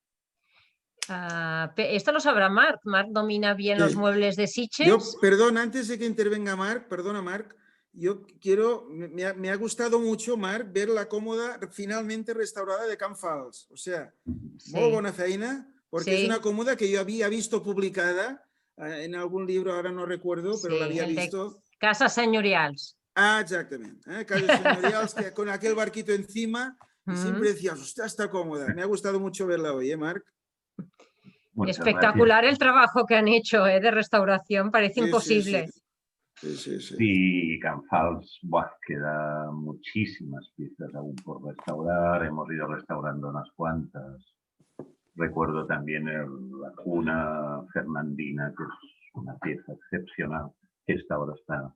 Speaker 1: Esto lo sabrá Marc. Marc domina bien los muebles de Sitges.
Speaker 3: Yo, perdón, antes de que intervenga Marc, perdona Marc, yo quiero, me ha gustado mucho, Marc, ver la cómoda finalmente restaurada de Can Fals. O sea, muy buena feina, porque es una cómoda que yo había visto publicada en algún libro, ahora no recuerdo, pero la había visto.
Speaker 1: Casas señorials.
Speaker 3: Exactamente, Casas señorials, que con aquel barquito encima, y siempre decías, hostia, está cómoda. Me ha gustado mucho verla hoy, Marc?
Speaker 2: Muchas
Speaker 1: espectacular
Speaker 2: gracias.
Speaker 1: el trabajo que han hecho de restauración, parece imposible.
Speaker 3: Sí.
Speaker 2: Can Fals, queda muchísimas piezas aún por restaurar, hemos ido restaurando unas cuantas. Recuerdo también la cuna fernandina, que es una pieza excepcional, que ahora está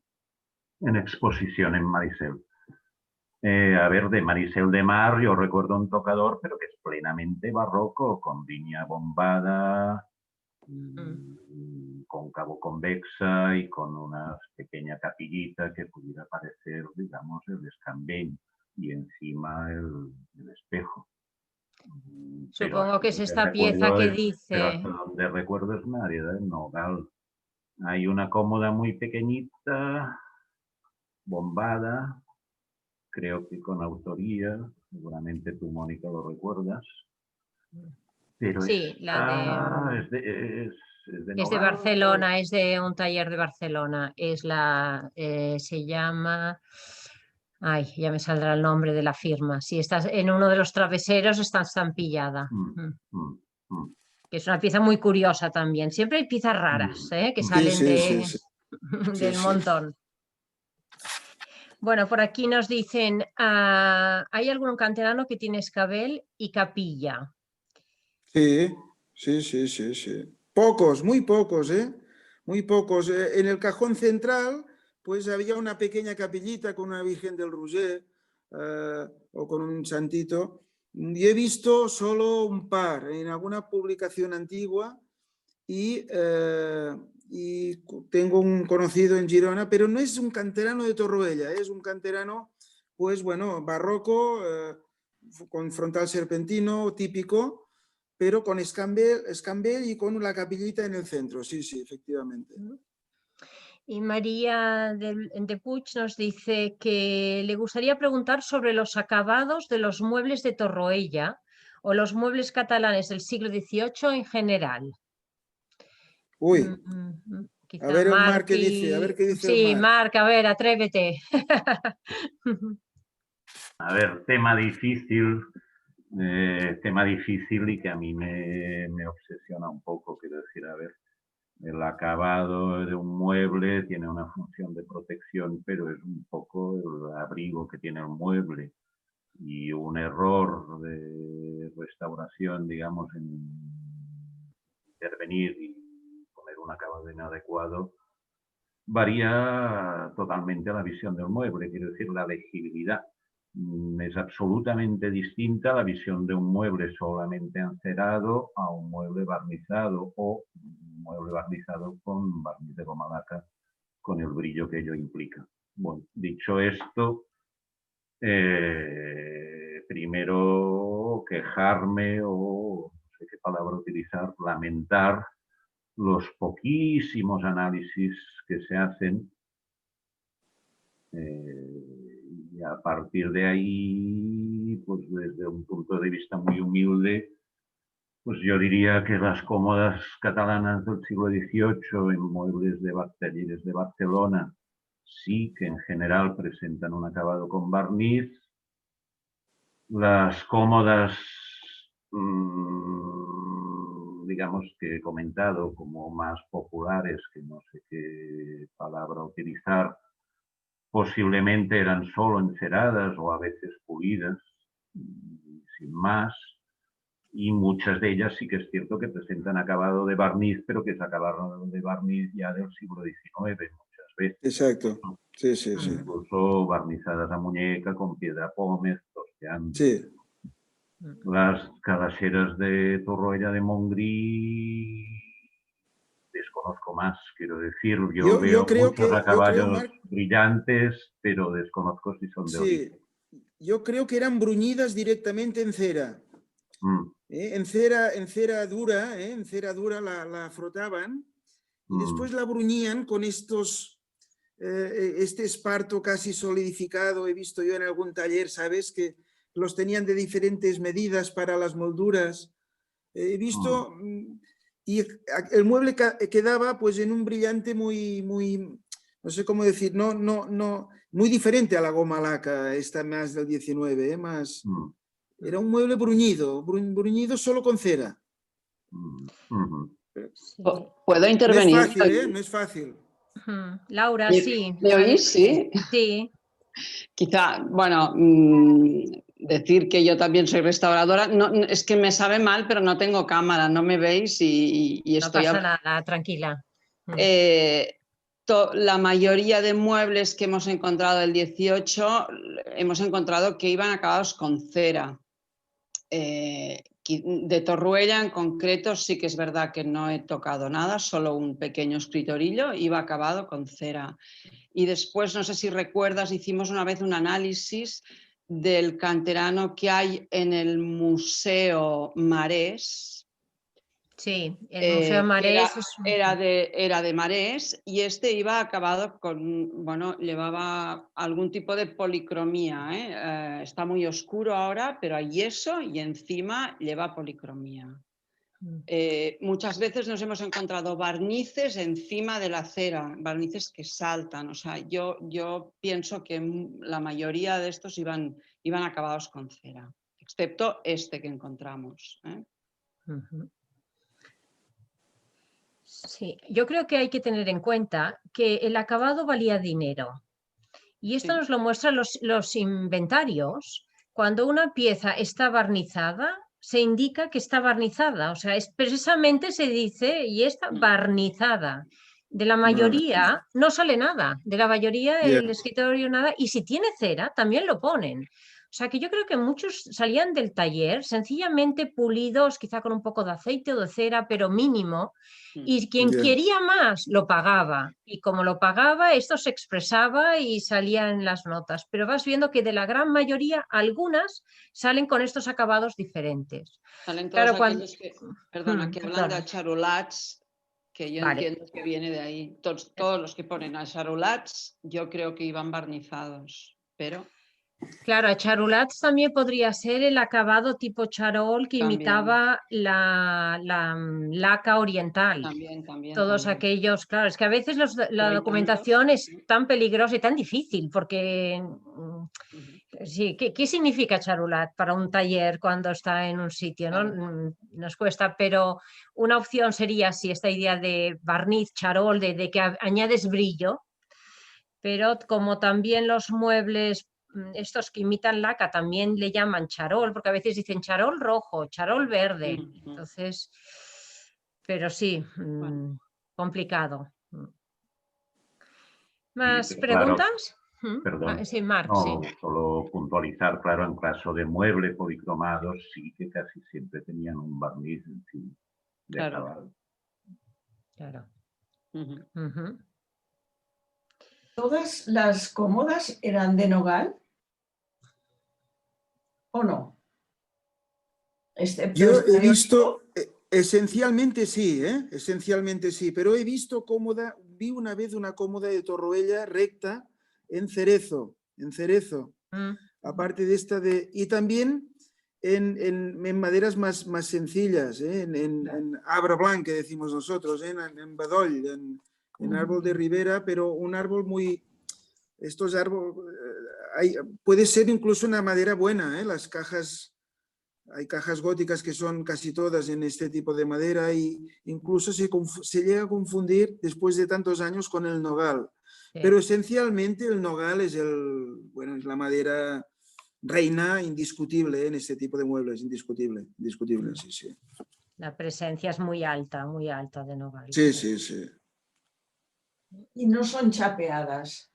Speaker 2: en exposición en Marisel. De Marisel de Mar yo recuerdo un tocador, pero que es plenamente barroco, con línea bombada, cóncavo convexa y con una pequeña capillita que pudiera parecer, digamos, el escambell y encima el espejo.
Speaker 1: Supongo que es esta pieza que dice...
Speaker 2: Pero hasta donde recuerdo es una área del nogal. Hay una cómoda muy pequeñita, bombada, creo que con autoría, seguramente tú, Mónica, lo recuerdas. Pero
Speaker 1: sí,
Speaker 2: es
Speaker 1: de Barcelona, es de un taller de Barcelona. Se llama... Ay, ya me saldrá el nombre de la firma. Si estás en uno de los traveseros, está estampillada. Que es una pieza muy curiosa también. Siempre hay piezas raras que salen del montón. Bueno, por aquí nos dicen, ¿hay algún canterano que tiene escabel y capilla?
Speaker 3: Sí. Pocos, muy pocos, muy pocos. En el cajón central, pues había una pequeña capillita con una Virgen del Roser o con un santito. Y he visto solo un par en alguna publicación antigua y tengo un conocido en Girona, pero no es un canterano de Torroella, es un canterano, pues bueno, barroco, con frontal serpentino, típico, pero con escambell y con la capillita en el centro. Sí, efectivamente.
Speaker 1: Y María de Puig nos dice que le gustaría preguntar sobre los acabados de los muebles de Torroella o los muebles catalanes del siglo XVIII en general.
Speaker 3: Uy, a ver Marc qué dice,
Speaker 1: Sí, Marc, a ver, atrévete.
Speaker 2: A ver, tema difícil y que a mí me obsesiona un poco, quiero decir, a ver, el acabado de un mueble tiene una función de protección, pero es un poco el abrigo que tiene el mueble, y un error de restauración, digamos, en intervenir y poner un acabado inadecuado, varía totalmente la visión del mueble, quiero decir, la legibilidad. Es absolutamente distinta la visión de un mueble solamente encerado a un mueble barnizado o un mueble barnizado con barniz de goma laca, con el brillo que ello implica. Bueno, dicho esto, primero quejarme o no sé qué palabra utilizar, lamentar los poquísimos análisis que se hacen y a partir de ahí, pues desde un punto de vista muy humilde, Pues yo diría que las cómodas catalanas del siglo XVIII en muebles de talleres de Barcelona sí que en general presentan un acabado con barniz. Las cómodas, digamos que he comentado, como más populares, que no sé qué palabra utilizar, posiblemente eran solo enceradas o a veces pulidas, sin más. Y muchas de ellas sí que es cierto que presentan acabado de barniz, pero que es acabado de barniz ya del siglo XIX muchas veces.
Speaker 3: Exacto. Sí, sí, sí.
Speaker 2: Incluso barnizadas a muñeca con piedra pómez, torteando.
Speaker 3: Sí.
Speaker 2: Las calaseras de Torroella de Montgrí desconozco más, quiero decir. Yo veo muchos acabados brillantes, pero desconozco si son de origen.
Speaker 3: Yo creo que eran bruñidas directamente en cera. En cera dura la frotaban y después la bruñían con este esparto casi solidificado. He visto yo en algún taller, ¿sabes? Que los tenían de diferentes medidas para las molduras. He visto y el mueble quedaba pues en un brillante muy, no sé cómo decir, muy diferente a la goma laca, esta más del 19, más... Era un mueble bruñido solo con cera.
Speaker 6: ¿Puedo intervenir?
Speaker 3: No es fácil, no es fácil.
Speaker 1: Laura, sí.
Speaker 6: ¿Me oís? Sí.
Speaker 1: Sí.
Speaker 6: Quizá, bueno, decir que yo también soy restauradora, no, es que me sabe mal, pero no tengo cámara, no me veis y estoy...
Speaker 1: No pasa nada, tranquila.
Speaker 6: La mayoría de muebles que hemos encontrado del 18, hemos encontrado que iban acabados con cera. De Torroella en concreto sí que es verdad que no he tocado nada, solo un pequeño escritorillo, iba acabado con cera. Y después, no sé si recuerdas, hicimos una vez un análisis del canterano que hay en el Museo Marés.
Speaker 1: Sí, el Museo Marés
Speaker 6: era de Marés y este iba acabado con, bueno, llevaba algún tipo de policromía. Está muy oscuro ahora, pero hay yeso y encima lleva policromía. Muchas veces nos hemos encontrado barnices encima de la cera, barnices que saltan. O sea, yo pienso que la mayoría de estos iban acabados con cera, excepto este que encontramos.
Speaker 1: Sí, yo creo que hay que tener en cuenta que el acabado valía dinero. Y esto nos lo muestran los inventarios. Cuando una pieza está barnizada, se indica que está barnizada. O sea, expresamente se dice, y está barnizada. De la mayoría no sale nada. De la mayoría el escritorio nada. Y si tiene cera, también lo ponen. O sea, que yo creo que muchos salían del taller sencillamente pulidos, quizá con un poco de aceite o de cera, pero mínimo. Y quien quería más lo pagaba. Y como lo pagaba, esto se expresaba y salía en las notas. Pero vas viendo que de la gran mayoría, algunas salen con estos acabados diferentes.
Speaker 6: Salen todos aquellos que, perdona, que hablan de acharolats, que yo entiendo que viene de ahí. Todos los que ponen acharolats, yo creo que iban barnizados, pero...
Speaker 1: Claro, acharolats también podría ser el acabado tipo charol que imitaba la laca oriental.
Speaker 6: También.
Speaker 1: Todos aquellos, claro, es que a veces la documentación es tan peligrosa y tan difícil porque, sí, ¿qué significa charolat para un taller cuando está en un sitio? ¿No? Nos cuesta, pero una opción sería si esta idea de barniz, charol, de que añades brillo, pero como también los muebles estos que imitan laca también le llaman charol, porque a veces dicen charol rojo, charol verde. Entonces, pero sí, complicado. ¿Más preguntas?
Speaker 2: Claro, perdón.
Speaker 1: Sí, Marc,
Speaker 2: no,
Speaker 1: sí.
Speaker 2: Solo puntualizar, claro, en caso de muebles policromados sí que casi siempre tenían un barniz en sí de acabado.
Speaker 1: Claro.
Speaker 7: ¿Todas las cómodas eran de nogal? ¿O no?
Speaker 3: Yo he visto, esencialmente sí, pero he visto vi una vez una cómoda de Torroella recta en cerezo, aparte de esta y también en maderas más sencillas, en abra blanc, que decimos nosotros, en bedoll, en árbol de ribera, pero un árbol muy... Estos árboles... puede ser incluso una madera buena, las cajas... Hay cajas góticas que son casi todas en este tipo de madera y incluso se llega a confundir después de tantos años con el nogal.
Speaker 1: Sí.
Speaker 3: Pero esencialmente el nogal es, es la madera reina indiscutible en este tipo de muebles, indiscutible, sí, sí.
Speaker 1: La presencia es muy alta de nogal.
Speaker 3: Sí, sí, sí.
Speaker 7: Y no son chapeadas.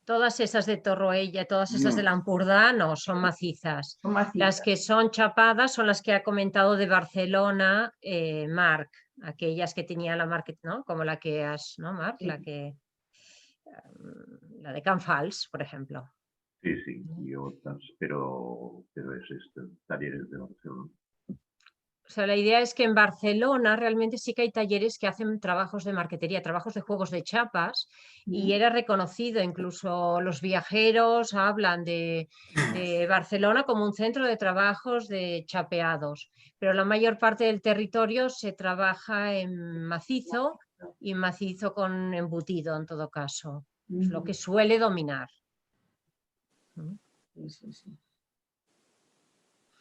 Speaker 1: Todas esas de Torroella, todas esas de Lampurdá no, son macizas.
Speaker 7: Son macizas.
Speaker 1: Las que son chapadas son las que ha comentado de Barcelona, Marc, aquellas que tenía la marca, ¿no? Como la que has, ¿no, Marc?
Speaker 7: Sí.
Speaker 1: La de Can Fals, por ejemplo.
Speaker 2: Sí, sí, y otras, pero es talleres de Barcelona.
Speaker 1: O sea, la idea es que en Barcelona realmente sí que hay talleres que hacen trabajos de marquetería, trabajos de juegos de chapas, y era reconocido, incluso los viajeros hablan de Barcelona como un centro de trabajos de chapeados, pero la mayor parte del territorio se trabaja en macizo y macizo con embutido en todo caso, es lo que suele dominar.
Speaker 7: Sí, sí, sí.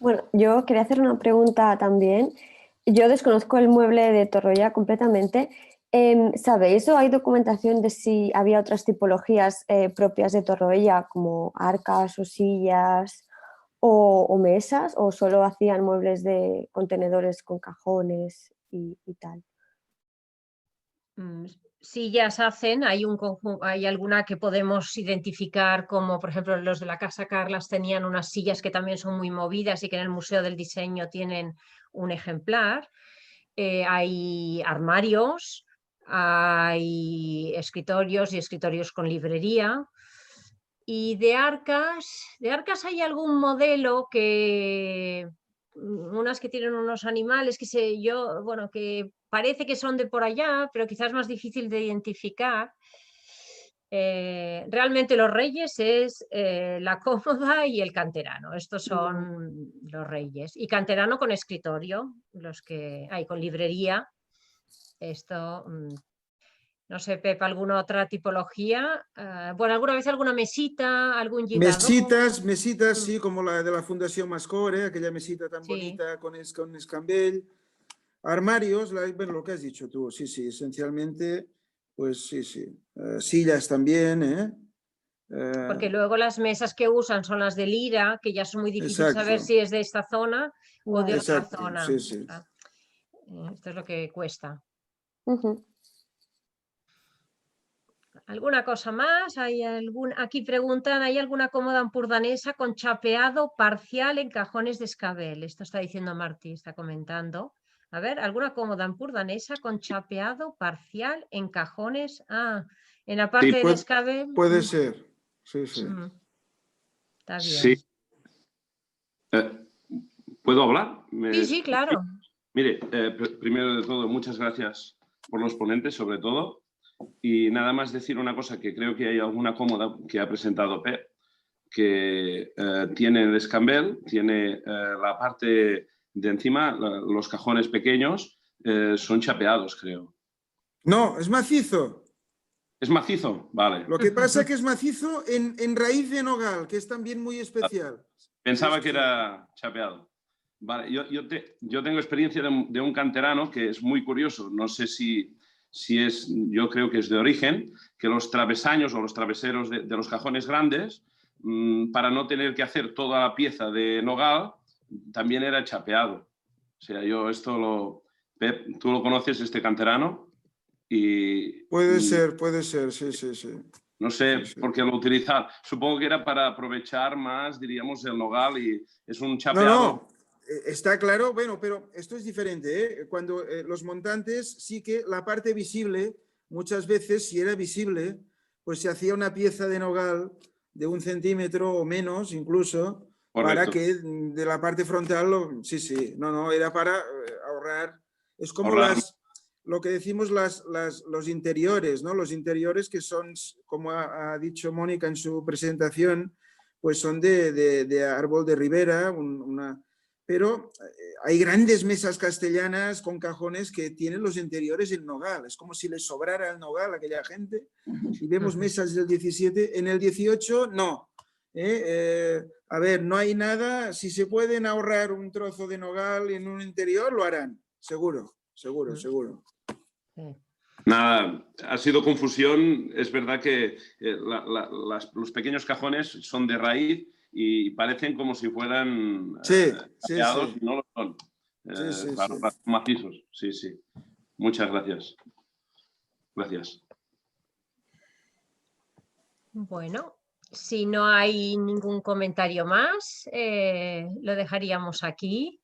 Speaker 8: Bueno, yo quería hacer una pregunta también. Yo desconozco el mueble de Torroella completamente. ¿Sabéis o hay documentación de si había otras tipologías propias de Torroella, como arcas o sillas o mesas, o solo hacían muebles de contenedores con cajones y tal?
Speaker 1: Sillas hacen, hay alguna que podemos identificar como, por ejemplo, los de la Casa Carlas tenían unas sillas que también son muy movidas y que en el Museo del Diseño tienen un ejemplar. Hay armarios, hay escritorios y escritorios con librería. Y de arcas hay algún modelo que... unas que tienen unos animales que parece que son de por allá, pero quizás más difícil de identificar. Realmente los reyes es la cómoda y el canterano. Estos son los reyes. Y canterano con escritorio, los que hay con librería. Esto... no sé, Pep, ¿alguna otra tipología? Bueno, ¿alguna vez alguna mesita, algún lligador?
Speaker 3: Mesitas, sí, como la de la Fundación Mascore, aquella mesita tan bonita con escambell. Armarios, bueno, lo que has dicho tú, sí, sí, esencialmente, pues sí, sí. Sillas también,
Speaker 1: Porque luego las mesas que usan son las de Lira, que ya son muy difíciles saber si es de esta zona o de otra zona.
Speaker 3: Sí, sí.
Speaker 1: Esto es lo que cuesta.
Speaker 8: Uh-huh.
Speaker 1: ¿Alguna cosa más? Aquí preguntan, ¿hay alguna cómoda ampurdanesa con chapeado parcial en cajones de escabel? Esto está diciendo Martí, está comentando. A ver, ¿alguna cómoda ampurdanesa con chapeado parcial en cajones? En la parte del escabel.
Speaker 3: Puede ser, sí, sí.
Speaker 1: Está bien.
Speaker 9: Sí. ¿Puedo hablar?
Speaker 1: Sí, claro.
Speaker 9: Mire, primero de todo, muchas gracias por los ponentes, sobre todo. Y nada más decir una cosa, que creo que hay alguna cómoda que ha presentado Pep, que tiene el escambel, tiene la parte de encima, los cajones pequeños, son chapeados, creo.
Speaker 3: No, es macizo.
Speaker 9: ¿Es macizo? Vale.
Speaker 3: Lo que pasa es que es macizo en raíz de nogal, que es también muy especial.
Speaker 9: Pensaba que era chapeado. Vale, yo tengo experiencia de un canterano que es muy curioso, no sé si es, yo creo que es de origen, que los travesaños o los traveseros de los cajones grandes, para no tener que hacer toda la pieza de nogal, también era chapeado. O sea, Pep, ¿tú lo conoces, este canterano? Y,
Speaker 3: puede ser, sí, sí, sí.
Speaker 9: No sé por qué lo utilizar. Supongo que era para aprovechar más, diríamos, el nogal y es un chapeado.
Speaker 3: No. Está claro, bueno, pero esto es diferente, ¿eh? Cuando los montantes sí que la parte visible, muchas veces, si era visible, pues se hacía una pieza de nogal de 1 centímetro o menos incluso, para que de la parte frontal, sí, no, era para ahorrar. Es como lo que decimos los interiores, ¿no? Los interiores que son, como ha dicho Mónica en su presentación, pues son de árbol de ribera, pero hay grandes mesas castellanas con cajones que tienen los interiores en nogal. Es como si les sobrara el nogal a aquella gente. Y vemos mesas del 17, en el 18 no. A ver, no hay nada. Si se pueden ahorrar un trozo de nogal en un interior, lo harán. Seguro, seguro, seguro.
Speaker 9: Nada, ha sido confusión. Es verdad que los pequeños cajones son de raíz y parecen como si fueran tapeados, y no lo son. Claro, macizos. Sí, sí. Muchas gracias. Gracias.
Speaker 1: Bueno, si no hay ningún comentario más, lo dejaríamos aquí.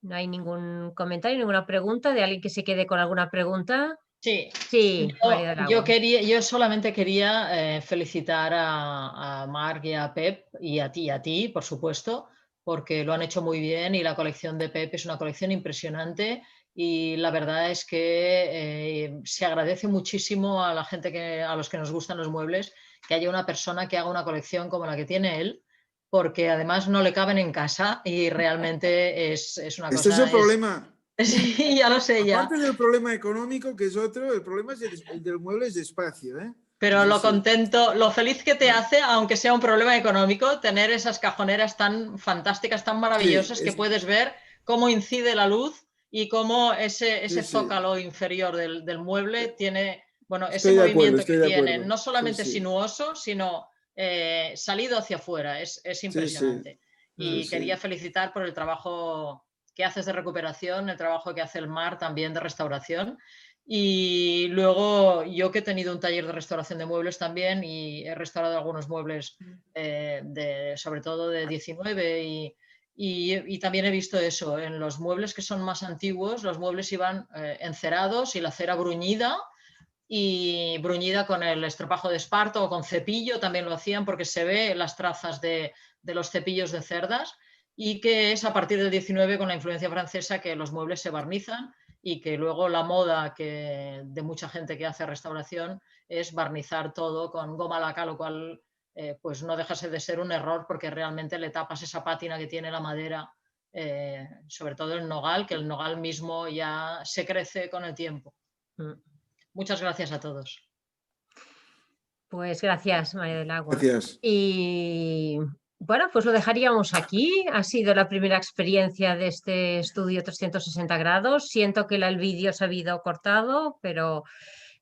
Speaker 1: No hay ningún comentario, ninguna pregunta de alguien que se quede con alguna pregunta.
Speaker 10: Sí,
Speaker 1: María del Agua.
Speaker 10: yo solamente quería felicitar a Marc y a Pep y a ti, por supuesto, porque lo han hecho muy bien y la colección de Pep es una colección impresionante y la verdad es que se agradece muchísimo a la gente, a los que nos gustan los muebles, que haya una persona que haga una colección como la que tiene él, porque además no le caben en casa y realmente es una cosa...
Speaker 3: Este es el problema.
Speaker 10: Sí, ya lo sé, ya.
Speaker 3: Aparte del problema económico, que es otro, el problema es el del mueble es de espacio, ¿eh?
Speaker 10: Pero lo contento, lo feliz que te hace, aunque sea un problema económico, tener esas cajoneras tan fantásticas, tan maravillosas, que puedes ver cómo incide la luz y cómo ese zócalo inferior del mueble tiene, bueno, ese movimiento que tiene, no solamente sinuoso, sino salido hacia afuera. Es impresionante. Y quería felicitar por el trabajo que haces de recuperación, el trabajo que hace el Marc también de restauración. Y luego yo que he tenido un taller de restauración de muebles también y he restaurado algunos muebles sobre todo de 19 y también he visto eso, en los muebles que son más antiguos, los muebles iban encerados y la cera bruñida con el estropajo de esparto o con cepillo, también lo hacían porque se ve las trazas de los cepillos de cerdas. Y que es a partir del 19 con la influencia francesa que los muebles se barnizan y que luego la moda de mucha gente que hace restauración es barnizar todo con goma laca, lo cual pues no deja de ser un error porque realmente le tapas esa pátina que tiene la madera, sobre todo el nogal, que el nogal mismo ya se crece con el tiempo. Muchas gracias a todos.
Speaker 1: Pues gracias, María del Agua.
Speaker 3: Gracias.
Speaker 1: Y bueno, pues lo dejaríamos aquí. Ha sido la primera experiencia de este estudio 360 grados. Siento que el vídeo se ha habido cortado, pero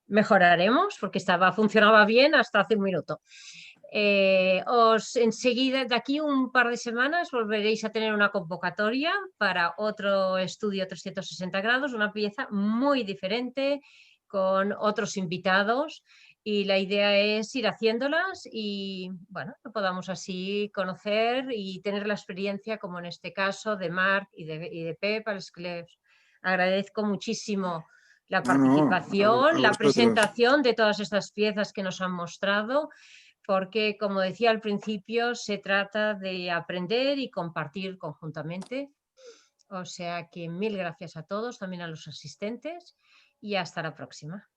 Speaker 1: mejoraremos porque funcionaba bien hasta hace un minuto. Enseguida, de aquí un par de semanas, volveréis a tener una convocatoria para otro estudio 360 grados, una pieza muy diferente con otros invitados. Y la idea es ir haciéndolas y, bueno, que podamos así conocer y tener la experiencia, como en este caso, de Marc y de Pep, a los que les agradezco muchísimo la participación, la presentación de todas estas piezas que nos han mostrado, porque, como decía al principio, se trata de aprender y compartir conjuntamente. O sea que mil gracias a todos, también a los asistentes, y hasta la próxima.